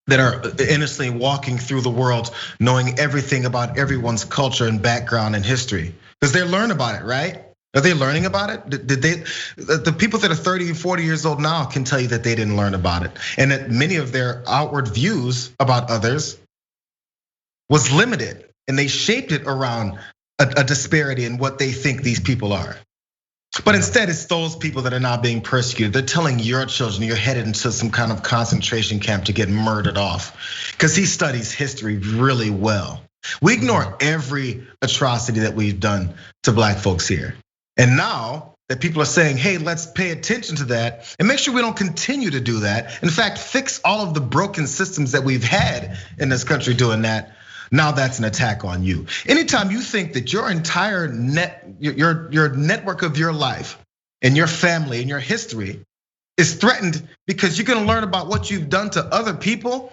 that are innocently walking through the world, knowing everything about everyone's culture and background and history. Because they learn about it, right? Are they learning about it? Did they? The people that are 30 and 40 years old now can tell you that they didn't learn about it. And that many of their outward views about others was limited. And they shaped it around a disparity in what they think these people are. But instead, it's those people that are now being persecuted. They're telling your children you're headed into some kind of concentration camp to get murdered off. Because he studies history really well. We ignore every atrocity that we've done to black folks here. And now that people are saying, hey, let's pay attention to that and make sure we don't continue to do that. In fact, fix all of the broken systems that we've had in this country doing that. Now that's an attack on you. Anytime you think that your entire your network of your life and your family and your history is threatened because you're gonna learn about what you've done to other people,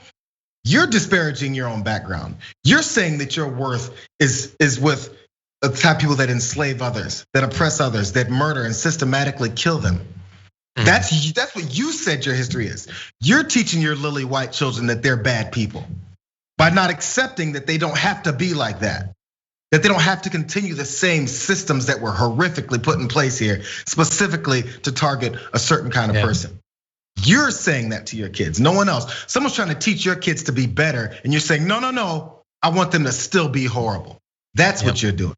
you're disparaging your own background. You're saying that your worth is with the type of people that enslave others, that oppress others, that murder and systematically kill them. That's what you said your history is. You're teaching your lily white children that they're bad people by not accepting that they don't have to be like that they don't have to continue the same systems that were horrifically put in place here, specifically to target a certain kind of person. You're saying that to your kids, no one else. Someone's trying to teach your kids to be better, and you're saying, no, I want them to still be horrible. That's what you're doing.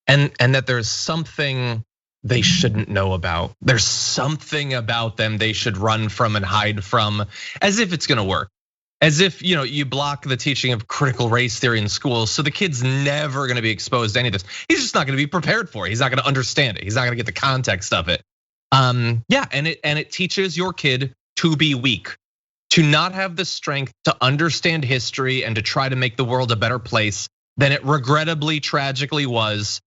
And that there's something they shouldn't know about. There's something about them they should run from and hide from, as if it's gonna work. As if you block the teaching of critical race theory in schools, so the kid's never gonna be exposed to any of this. He's just not gonna be prepared for it. He's not gonna understand it. He's not gonna get the context of it. Yeah, and it teaches your kid to be weak, to not have the strength to understand history and to try to make the world a better place than it regrettably, tragically was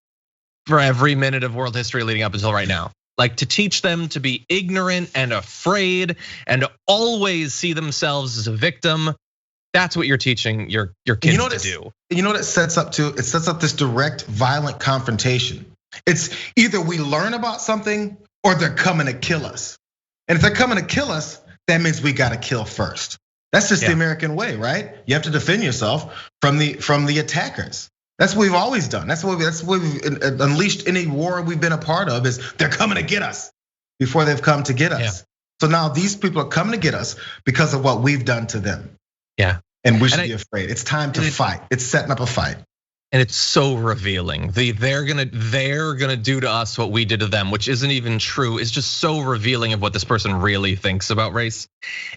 for every minute of world history leading up until right now. Like, to teach them to be ignorant and afraid and to always see themselves as a victim. That's what you're teaching your kids to do. You know what it sets up to? It sets up this direct, violent confrontation. It's either we learn about something or they're coming to kill us. And if they're coming to kill us, that means we gotta kill first. That's just the American way, right? You have to defend yourself from the attackers. That's what we've always done. That's what we've unleashed any war we've been a part of, is they're coming to get us before they've come to get us. Yeah. So now these people are coming to get us because of what we've done to them. Yeah. And we should be afraid. It's time to fight. It's setting up a fight. And it's so revealing. They're gonna do to us what we did to them, which isn't even true. It's just so revealing of what this person really thinks about race.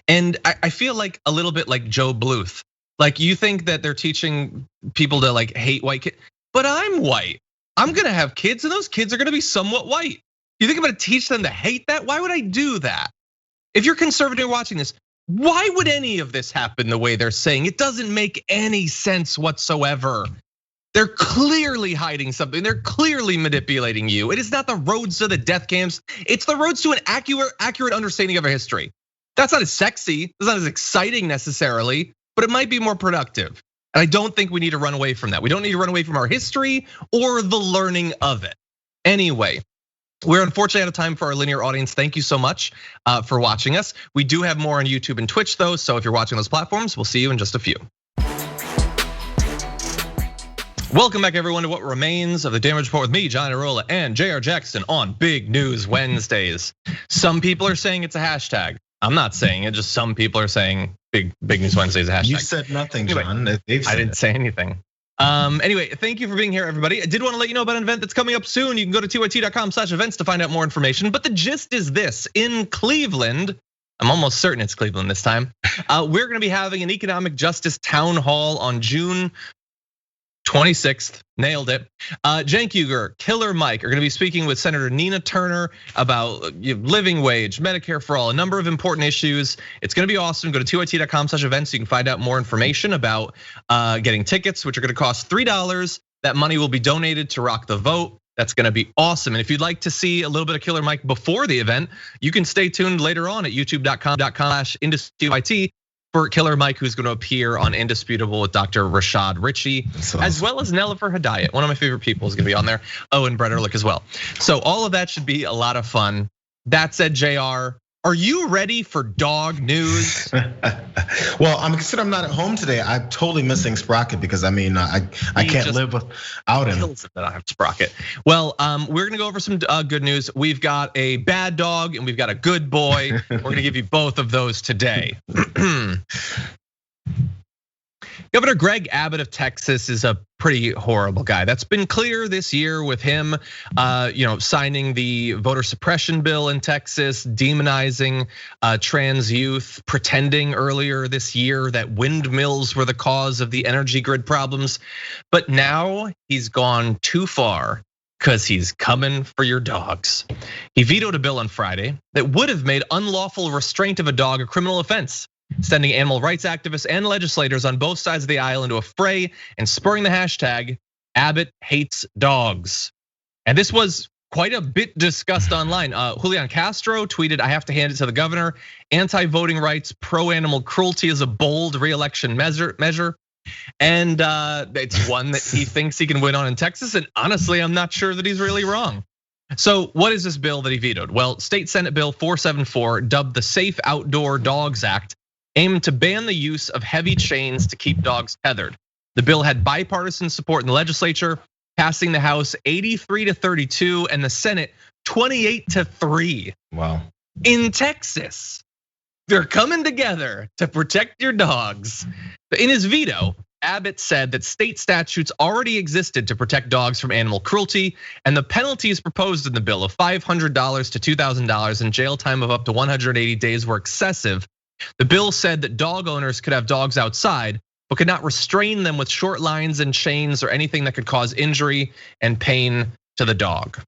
And I feel like a little bit like Joe Bluth. Like, you think that they're teaching people to like hate white kids, but I'm white. I'm gonna have kids, and those kids are gonna be somewhat white. You think I'm gonna teach them to hate that? Why would I do that? If you're conservative watching this, why would any of this happen the way they're saying? It doesn't make any sense whatsoever. They're clearly hiding something. They're clearly manipulating you. It is not the roads to the death camps. It's the roads to an accurate understanding of our history. That's not as sexy. That's not as exciting necessarily, but it might be more productive. And I don't think we need to run away from that. We don't need to run away from our history or the learning of it. Anyway, we're unfortunately out of time for our linear audience. Thank you so much for watching us. We do have more on YouTube and Twitch though, so if you're watching those platforms, we'll see you in just a few. Welcome back, everyone, to what remains of the Damage Report with me, John Arola, and Jayar Jackson on Big News Wednesdays. Some people are saying it's a hashtag. I'm not saying it, just some people are saying Big News Wednesday is a hashtag. You said nothing, John. I didn't say anything. Anyway, thank you for being here, everybody. I did want to let you know about an event that's coming up soon. You can go to tyt.com/events to find out more information. But the gist is this: in Cleveland, I'm almost certain it's Cleveland this time, we're gonna be having an economic justice town hall on June 26th, nailed it. Cenk Uygur, Killer Mike are gonna be speaking with Senator Nina Turner about living wage, Medicare for all, a number of important issues. It's gonna be awesome. Go to tyt.com/events so you can find out more information about getting tickets, which are gonna cost $3. That money will be donated to Rock the Vote. That's gonna be awesome. And if you'd like to see a little bit of Killer Mike before the event, you can stay tuned later on at youtube.com/industryt for Killer Mike, who's gonna appear on Indisputable with Dr. Rashad Ritchie, awesome, as well as Nelifer Hedayat. One of my favorite people is gonna be on there. Oh, and Brett Ehrlich as well. So all of that should be a lot of fun. That said, JR, are you ready for dog news? Well, I'm considering I'm not at home today. I'm totally missing Sprocket because I can't live without him. That I have Sprocket. Well, we're gonna go over some good news. We've got a bad dog and we've got a good boy. We're gonna give you both of those today. Governor Greg Abbott of Texas is a pretty horrible guy. That's been clear this year with him, signing the voter suppression bill in Texas, demonizing trans youth, pretending earlier this year that windmills were the cause of the energy grid problems. But now he's gone too far because he's coming for your dogs. He vetoed a bill on Friday that would have made unlawful restraint of a dog a criminal offense, sending animal rights activists and legislators on both sides of the aisle into a fray and spurring the hashtag Abbott hates dogs. And this was quite a bit discussed online. Julian Castro tweeted, "I have to hand it to the governor. Anti-voting rights, pro-animal cruelty is a bold re-election measure." And it's one that he thinks he can win on in Texas. And honestly, I'm not sure that he's really wrong. So what is this bill that he vetoed? Well, State Senate Bill 474, dubbed the Safe Outdoor Dogs Act, aimed to ban the use of heavy chains to keep dogs tethered. The bill had bipartisan support in the legislature, passing the House 83-32 and the Senate 28-3. Wow. In Texas, they're coming together to protect your dogs. In his veto, Abbott said that state statutes already existed to protect dogs from animal cruelty, and the penalties proposed in the bill of $500 to $2,000 and jail time of up to 180 days were excessive. The bill said that dog owners could have dogs outside, but could not restrain them with short lines and chains or anything that could cause injury and pain to the dog.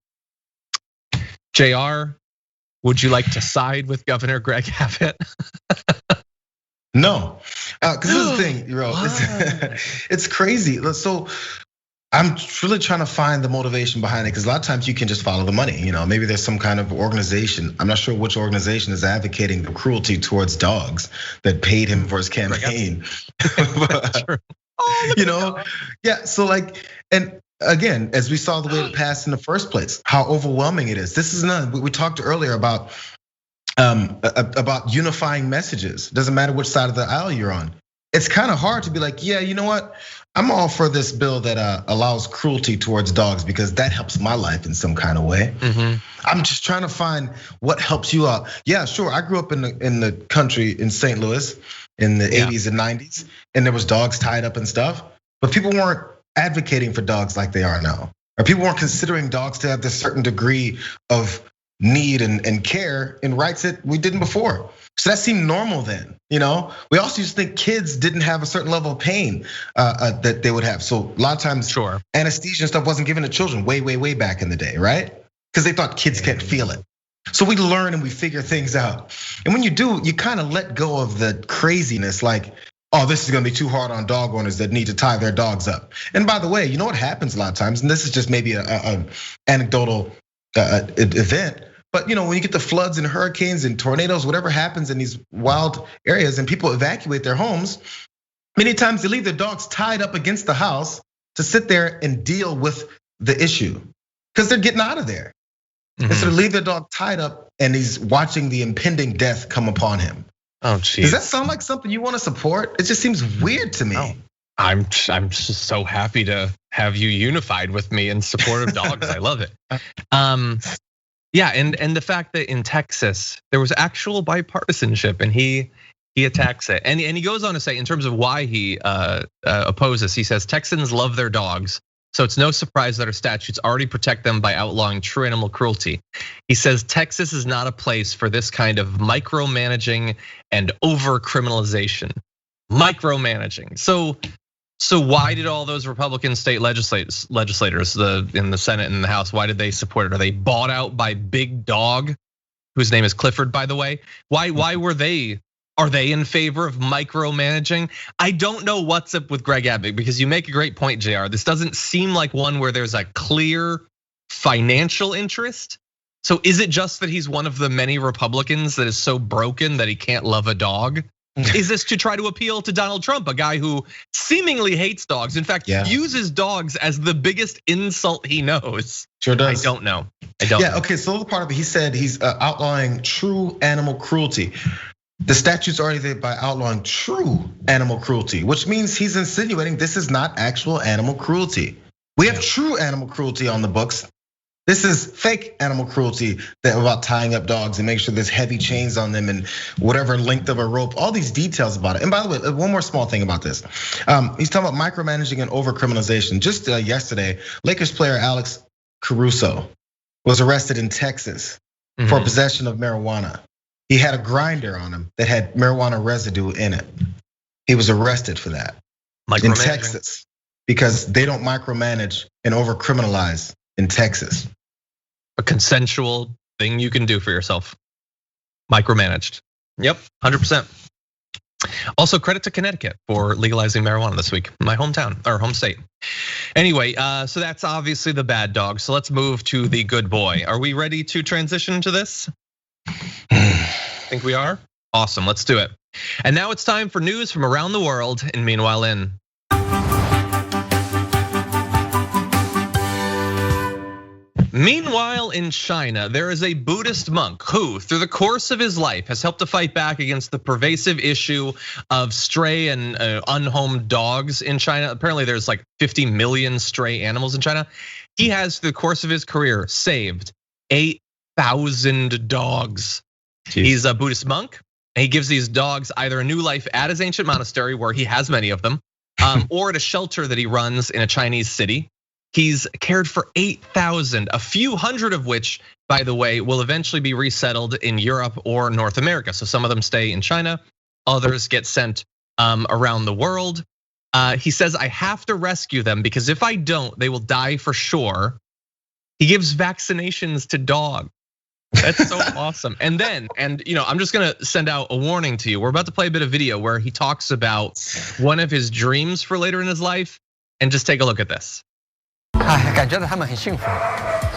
JR, would you like to side with Governor Greg Abbott? No, because this is the thing, it's crazy. So I'm really trying to find the motivation behind it, because a lot of times you can just follow the money. Maybe there's some kind of organization. I'm not sure which organization is advocating the cruelty towards dogs that paid him for his campaign. Yeah. So and again, as we saw the way it passed in the first place, how overwhelming it is. This is not. We talked earlier about unifying messages. Doesn't matter which side of the aisle you're on. It's kind of hard to be like, yeah, you know what? I'm all for this bill that allows cruelty towards dogs because that helps my life in some kind of way. I'm just trying to find what helps you out. Yeah, sure. I grew up in the country in St. Louis in the 80s and 90s, and there was dogs tied up and stuff, but people weren't advocating for dogs like they are now, or people weren't considering dogs to have this certain degree of need and care and rights that we didn't before. So that seemed normal then, We also used to think kids didn't have a certain level of pain that they would have. So a lot of times, anesthesia and stuff wasn't given to children way back in the day, right? Because they thought kids can't feel it. So we learn and we figure things out. And when you do, you kind of let go of the craziness, like, oh, this is gonna be too hard on dog owners that need to tie their dogs up. And by the way, you know what happens a lot of times, and this is just maybe an anecdotal event. But when you get the floods and hurricanes and tornadoes, whatever happens in these wild areas and people evacuate their homes, many times they leave their dogs tied up against the house to sit there and deal with the issue because they're getting out of there. And so they leave their dog tied up and he's watching the impending death come upon him. Oh, geez. Does that sound like something you want to support? It just seems weird to me. I'm just so happy to have you unified with me in support of dogs. I love it. Yeah, and the fact that in Texas there was actual bipartisanship, and he attacks it, and he goes on to say in terms of why he opposes. He says Texans love their dogs, so it's no surprise that our statutes already protect them by outlawing true animal cruelty. He says Texas is not a place for this kind of micromanaging and over criminalization. Micromanaging. So why did all those Republican state legislators in the Senate and the House, why did they support it? Are they bought out by Big Dog, whose name is Clifford, by the way? Why were they? Are they in favor of micromanaging? I don't know what's up with Greg Abbott, because you make a great point, Jayar. This doesn't seem like one where there's a clear financial interest. So is it just that he's one of the many Republicans that is so broken that he can't love a dog? Is this to try to appeal to Donald Trump, a guy who seemingly hates dogs? In fact, uses dogs as the biggest insult he knows. Sure does. I don't know. Yeah, okay, so the part of it, he said he's outlawing true animal cruelty. The statute's already there by outlawing true animal cruelty, which means he's insinuating this is not actual animal cruelty. We have true animal cruelty on the books. This is fake animal cruelty that about tying up dogs and making sure there's heavy chains on them and whatever length of a rope, all these details about it. And by the way, one more small thing about this. He's talking about micromanaging and over criminalization. Just yesterday, Lakers player Alex Caruso was arrested in Texas for possession of marijuana. He had a grinder on him that had marijuana residue in it. He was arrested for that in Texas because they don't micromanage and over criminalize in Texas. A consensual thing you can do for yourself. Micromanaged. Yep, 100%. Also, credit to Connecticut for legalizing marijuana this week, my hometown or home state. Anyway, so that's obviously the bad dog. So let's move to the good boy. Are we ready to transition to this? Think we are? Awesome, let's do it. And now it's time for news from around the world. And meanwhile in China, there is a Buddhist monk who, through the course of his life, has helped to fight back against the pervasive issue of stray and unhomed dogs in China. Apparently, there's like 50 million stray animals in China. He has, through the course of his career, saved 8,000 dogs. Jeez. He's a Buddhist monk, and he gives these dogs either a new life at his ancient monastery, where he has many of them, or at a shelter that he runs in a Chinese city. He's cared for 8,000, a few hundred of which, by the way, will eventually be resettled in Europe or North America. So some of them stay in China, others get sent around the world. He says, I have to rescue them because if I don't, they will die for sure. He gives vaccinations to dogs. That's so awesome. And I'm just gonna send out a warning to you. We're about to play a bit of video where he talks about one of his dreams for later in his life, and just take a look at this. 感觉到他们很幸福，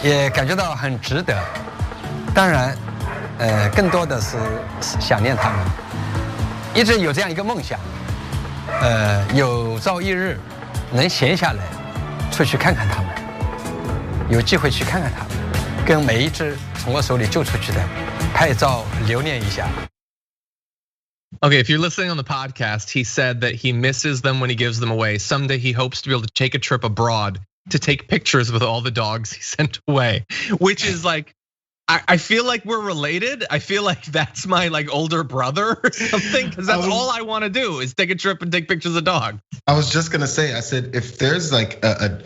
也感觉到很值得。当然，更多的是想念他们，一直有这样一个梦想，有朝一日能闲下来，出去看看他们，有机会去看看他们，跟每一只从我手里救出去的拍照留念一下。 Okay, if you're listening on the podcast, he said that he misses them when he gives them away. Someday he hopes to be able to take a trip abroad to take pictures with all the dogs he sent away, which is like, I feel like we're related. I feel like that's my older brother or something, because that's all I want to do is take a trip and take pictures of dogs. I was just gonna say, I said, if there's like a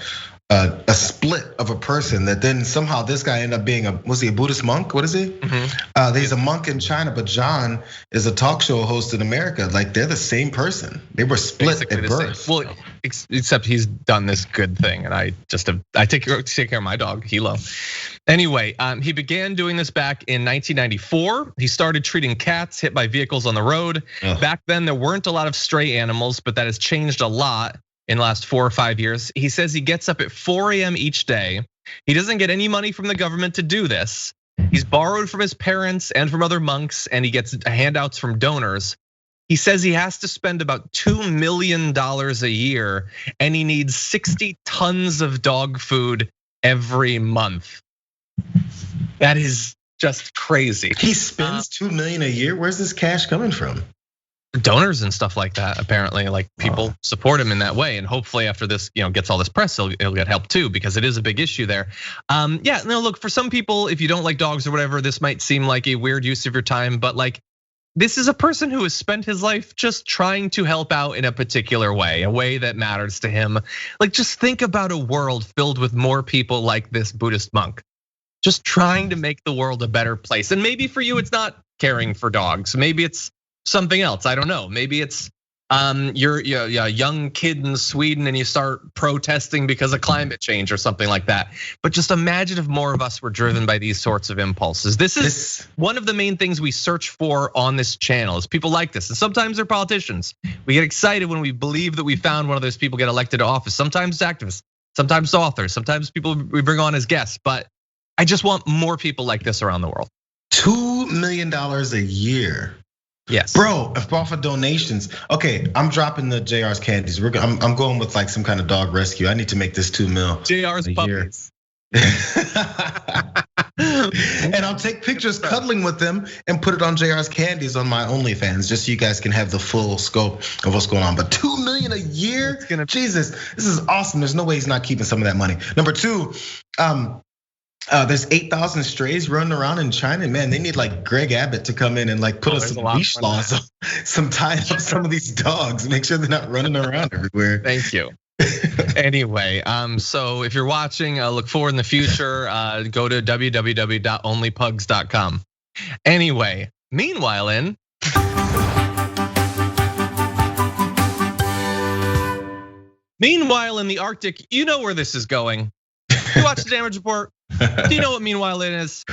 split of a person that then somehow this guy ended up being was he a Buddhist monk? What is he? He's a monk in China, but John is a talk show host in America. Like they're the same person. They were split at birth. Well, except he's done this good thing, and I take care of my dog, Hilo. Anyway, he began doing this back in 1994. He started treating cats hit by vehicles on the road. Back then, there weren't a lot of stray animals, but that has changed a lot in the last 4 or 5 years. He says he gets up at 4 a.m. each day. He doesn't get any money from the government to do this. He's borrowed from his parents and from other monks, and he gets handouts from donors. He says he has to spend about $2 million a year, and he needs 60 tons of dog food every month. That is just crazy. He spends $2 million a year. Where's this cash coming from? donors and stuff like that. Apparently, like people support him in that way, and hopefully after this, gets all this press, he'll get help too, because it is a big issue there. Yeah, no, look, for some people, if you don't like dogs or whatever, this might seem like a weird use of your time, but like, this is a person who has spent his life just trying to help out in a particular way, a way that matters to him. Like, just think about a world filled with more people like this Buddhist monk, just trying to make the world a better place. And maybe for you, it's not caring for dogs. Maybe it's something else. I don't know. Maybe it's you're a young kid in Sweden and you start protesting because of climate change or something like that. But just imagine if more of us were driven by these sorts of impulses. This is one of the main things we search for on this channel, is people like this. And sometimes they're politicians. We get excited when we believe that we found one of those people get elected to office. Sometimes it's activists, sometimes authors, sometimes people we bring on as guests. But I just want more people like this around the world. $2 million a year. Yes, bro. If off of donations, okay, I'm dropping the JR's candies. I'm going with like some kind of dog rescue. I need to make this 2 mil. JR's puppies. And I'll take pictures cuddling with them and put it on JR's candies on my OnlyFans, just so you guys can have the full scope of what's going on. But 2 million a year, Jesus, this is awesome. There's no way he's not keeping some of that money. Number two, there's 8,000 strays running around in China. Man, they need like Greg Abbott to come in and like put us some leash laws, some tie up some of these dogs, make sure they're not running around everywhere. Thank you. Anyway, so if you're watching, look forward in the future, go to www.onlypugs.com. Anyway, meanwhile in the Arctic, you know where this is going. You watch the damage report. Do you know what meanwhile it is?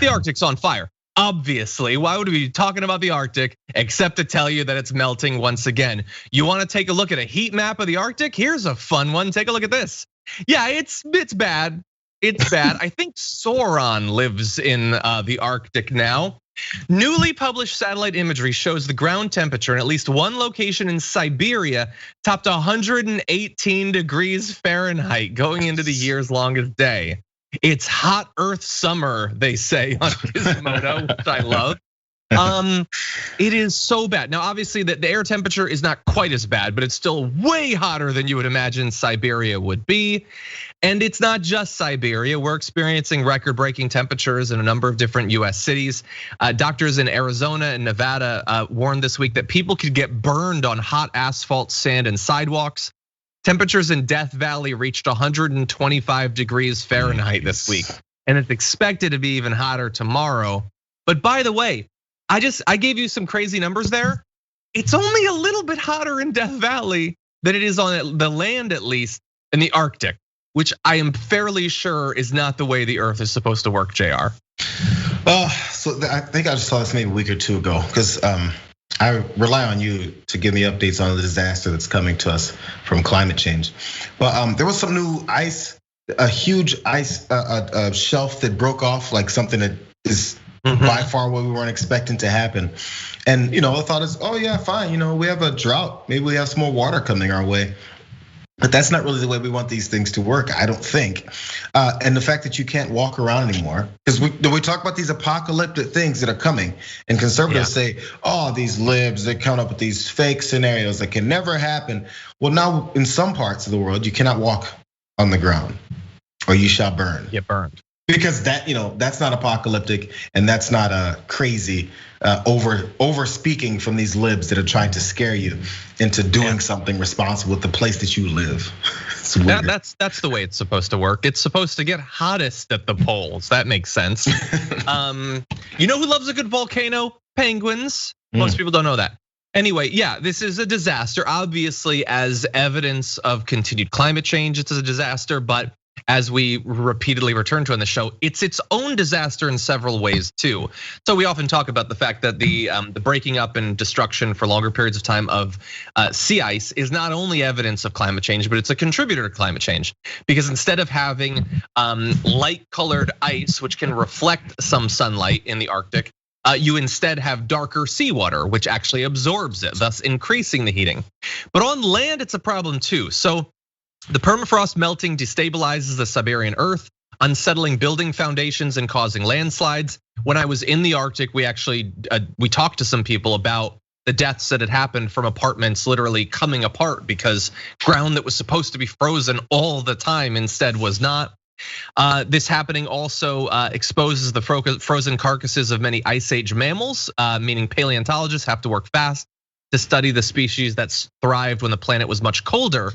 The Arctic's on fire. Obviously, why would we be talking about the Arctic except to tell you that it's melting once again? You want to take a look at a heat map of the Arctic? Here's a fun one. Take a look at this. Yeah, it's bad. It's bad. I think Sauron lives in the Arctic now. Newly published satellite imagery shows the ground temperature in at least one location in Siberia topped 118 degrees Fahrenheit going into the year's longest day. It's hot Earth summer, they say on Gizmodo, which I love. It is so bad. Now, obviously, the air temperature is not quite as bad, but it's still way hotter than you would imagine Siberia would be. And it's not just Siberia. We're experiencing record-breaking temperatures in a number of different US cities. Doctors in Arizona and Nevada warned this week that people could get burned on hot asphalt, sand, and sidewalks. Temperatures in Death Valley reached 125 degrees Fahrenheit this week, and it's expected to be even hotter tomorrow. But by the way, I gave you some crazy numbers there. It's only a little bit hotter in Death Valley than it is on the land, at least in the Arctic, which I am fairly sure is not the way the Earth is supposed to work, JR. So I think I just saw this maybe a week or two ago, because I rely on you to give me updates on the disaster that's coming to us from climate change. But there was some new ice, a huge ice shelf that broke off, like something that is by far what we weren't expecting to happen. And the thought is, oh yeah, fine. We have a drought. Maybe we have some more water coming our way. But that's not really the way we want these things to work, I don't think. And the fact that you can't walk around anymore, because we talk about these apocalyptic things that are coming, and conservatives say, oh, these libs, they come up with these fake scenarios that can never happen. Well, now in some parts of the world, you cannot walk on the ground, or you shall burn. Get burned. Because that's not apocalyptic, and that's not a crazy over speaking from these libs that are trying to scare you into doing something responsible with the place that you live. It's weird. That's the way it's supposed to work. It's supposed to get hottest at the poles. That makes sense. You know who loves a good volcano? Penguins. Most people don't know that. Anyway, yeah, this is a disaster. Obviously, as evidence of continued climate change, it's a disaster, but as we repeatedly return to on the show, it's its own disaster in several ways too. So we often talk about the fact that the breaking up and destruction for longer periods of time of sea ice is not only evidence of climate change, but it's a contributor to climate change. Because instead of having light-colored ice, which can reflect some sunlight in the Arctic, you instead have darker seawater, which actually absorbs it, thus increasing the heating. But on land, it's a problem too. So the permafrost melting destabilizes the Siberian earth, unsettling building foundations and causing landslides. When I was in the Arctic, we talked to some people about the deaths that had happened from apartments literally coming apart because ground that was supposed to be frozen all the time instead was not. This happening also exposes the frozen carcasses of many ice age mammals, meaning paleontologists have to work fast to study the species that thrived when the planet was much colder.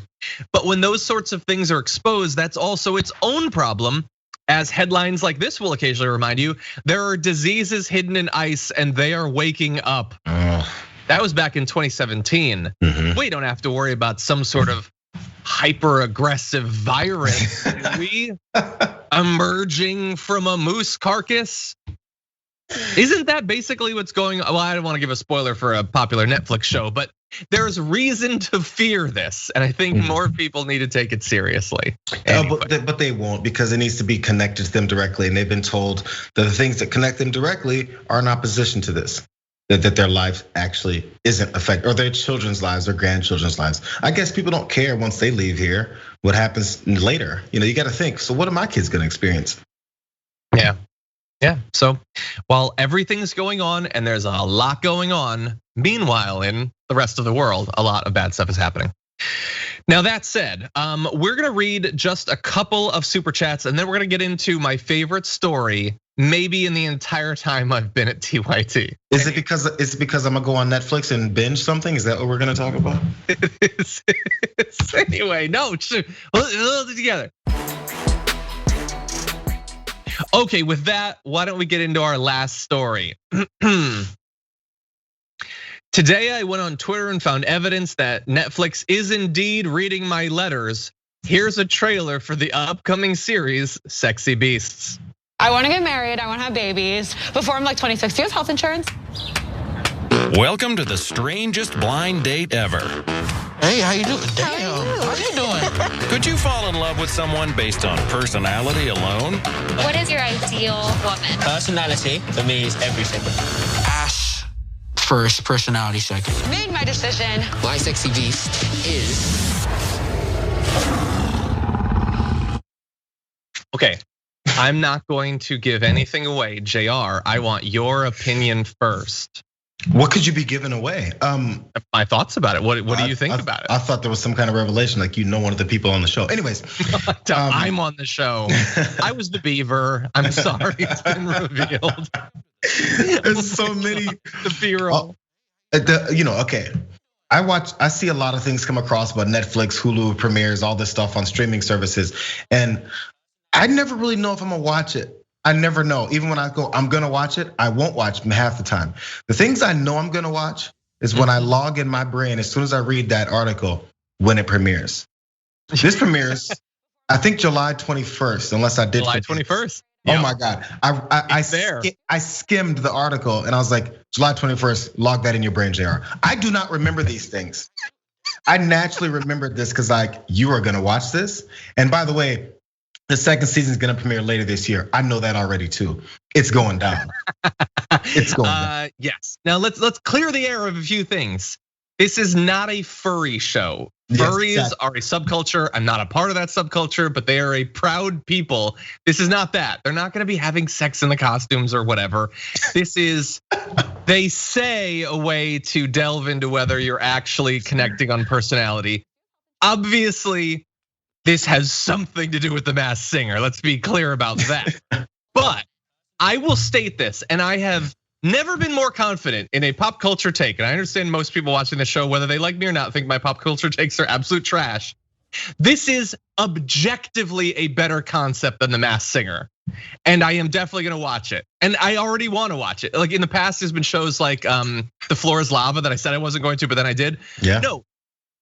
But when those sorts of things are exposed, that's also its own problem. As headlines like this will occasionally remind you, there are diseases hidden in ice and they are waking up. That was back in 2017. We don't have to worry about some sort of hyper aggressive virus emerging from a moose carcass. Isn't that basically what's going on? Well, I don't want to give a spoiler for a popular Netflix show, but there's reason to fear this. And I think more people need to take it seriously. Anyway. But they won't, because it needs to be connected to them directly. And they've been told that the things that connect them directly are in opposition to this. That their life actually isn't affected, or their children's lives, their grandchildren's lives. I guess people don't care once they leave here what happens later. You got to think, so what are my kids gonna experience? Yeah. So while everything's going on and there's a lot going on, meanwhile in the rest of the world, a lot of bad stuff is happening. Now that said, we're gonna read just a couple of super chats and then we're gonna get into my favorite story, maybe in the entire time I've been at TYT. Is it because I'm gonna go on Netflix and binge something? Is that what we're gonna talk about? It is. Anyway, no, we'll do together. Okay, with that, why don't we get into our last story? Today, I went on Twitter and found evidence that Netflix is indeed reading my letters. Here's a trailer for the upcoming series, Sexy Beasts. I want to get married, I want to have babies. Before I'm like 26, do you have health insurance? Welcome to the strangest blind date ever. Hey, how you doing? Damn, how you doing? Could you fall in love with someone based on personality alone? What is your ideal woman? Personality, for me, is everything. Ass first, personality second. Made my decision. My sexy beast is... Okay, I'm not going to give anything away. Jayar, I want your opinion first. What could you be giving away? My thoughts about it. What do you think about it? I thought there was some kind of revelation, like one of the people on the show. Anyways, I'm on the show. I was the beaver. I'm sorry, it's been revealed. There's so many. The B-roll. Okay. I see a lot of things come across about Netflix, Hulu premieres, all this stuff on streaming services, and I never really know if I'm gonna watch it. I never know. Even when I go, I'm gonna watch it, I won't watch half the time. The things I know I'm gonna watch is when I log in my brain as soon as I read that article when it premieres. This premieres, I think July 21st, unless I did. July 21st. Oh my God, I skimmed the article and I was like, July 21st, log that in your brain, Jayar. I do not remember these things. I naturally remembered this because you are gonna watch this. And by the way, the second season is gonna premiere later this year. I know that already too. It's going down. It's going down. Yes. Now let's clear the air of a few things. This is not a furry show. Furries are a subculture. I'm not a part of that subculture, but they are a proud people. This is not that. They're not gonna be having sex in the costumes or whatever. This is, they say, a way to delve into whether you're actually connecting on personality. Obviously, this has something to do with The Masked Singer. Let's be clear about that. But I will state this, and I have never been more confident in a pop culture take. And I understand most people watching the show, whether they like me or not, think my pop culture takes are absolute trash. This is objectively a better concept than The Masked Singer. And I am definitely gonna watch it. And I already wanna watch it. Like in the past, there's been shows like The Floor is Lava that I said I wasn't going to, but then I did. Yeah. No,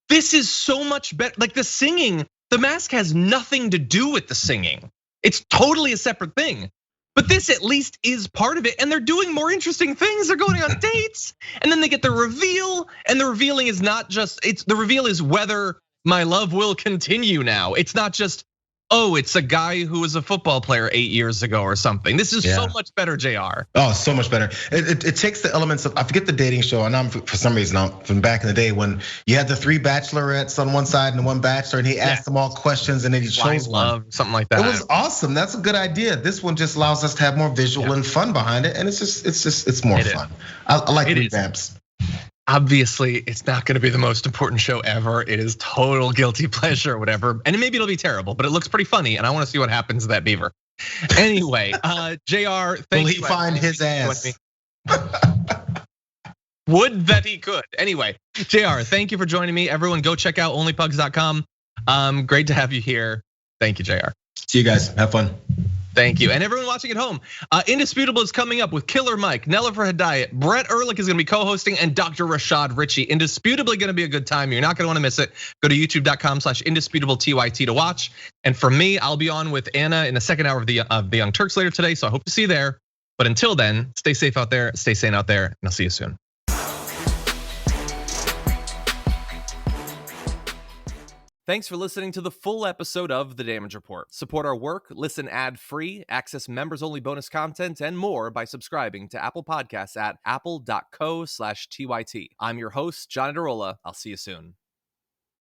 this is so much better. Like the singing, The Mask has nothing to do with the singing. It's totally a separate thing. But this at least is part of it, and they're doing more interesting things. They're going on dates, and then they get the reveal, and the revealing is not just, the reveal is whether my love will continue now. It's not just, oh, it's a guy who was a football player 8 years ago or something. This is so much better, Jayar. Oh, so much better. It takes the elements of, I forget the dating show, and I'm for some reason from back in the day when you had the 3 bachelorettes on one side and 1 bachelor, and he asked them all questions, and then he chose one. Something like that. It was awesome. That's a good idea. This one just allows us to have more visual and fun behind it, and it's more fun. I like revamps. obviously it's not gonna be the most important show ever. It is total guilty pleasure or whatever. And maybe it'll be terrible, but it looks pretty funny. And I wanna see what happens to that beaver. Anyway, Jayar, thank you. Will he find his ass? Would that he could. Anyway, Jayar, thank you for joining me. Everyone go check out onlypugs.com. Great to have you here. Thank you, Jayar. See you guys, have fun. Thank you. And everyone watching at home, Indisputable is coming up with Killer Mike, Nellifer Hedayat, Brett Ehrlich is gonna be co-hosting, and Dr. Rashad Ritchie. Indisputably gonna be a good time. You're not gonna wanna miss it. Go to youtube.com/indisputable_TYT to watch. And for me, I'll be on with Anna in the second hour of the Young Turks later today, so I hope to see you there. But until then, stay safe out there, stay sane out there, and I'll see you soon. Thanks for listening to the full episode of The Damage Report. Support our work, listen ad-free, access members-only bonus content, and more by subscribing to Apple Podcasts at apple.co/TYT. I'm your host, John Adarola. I'll see you soon.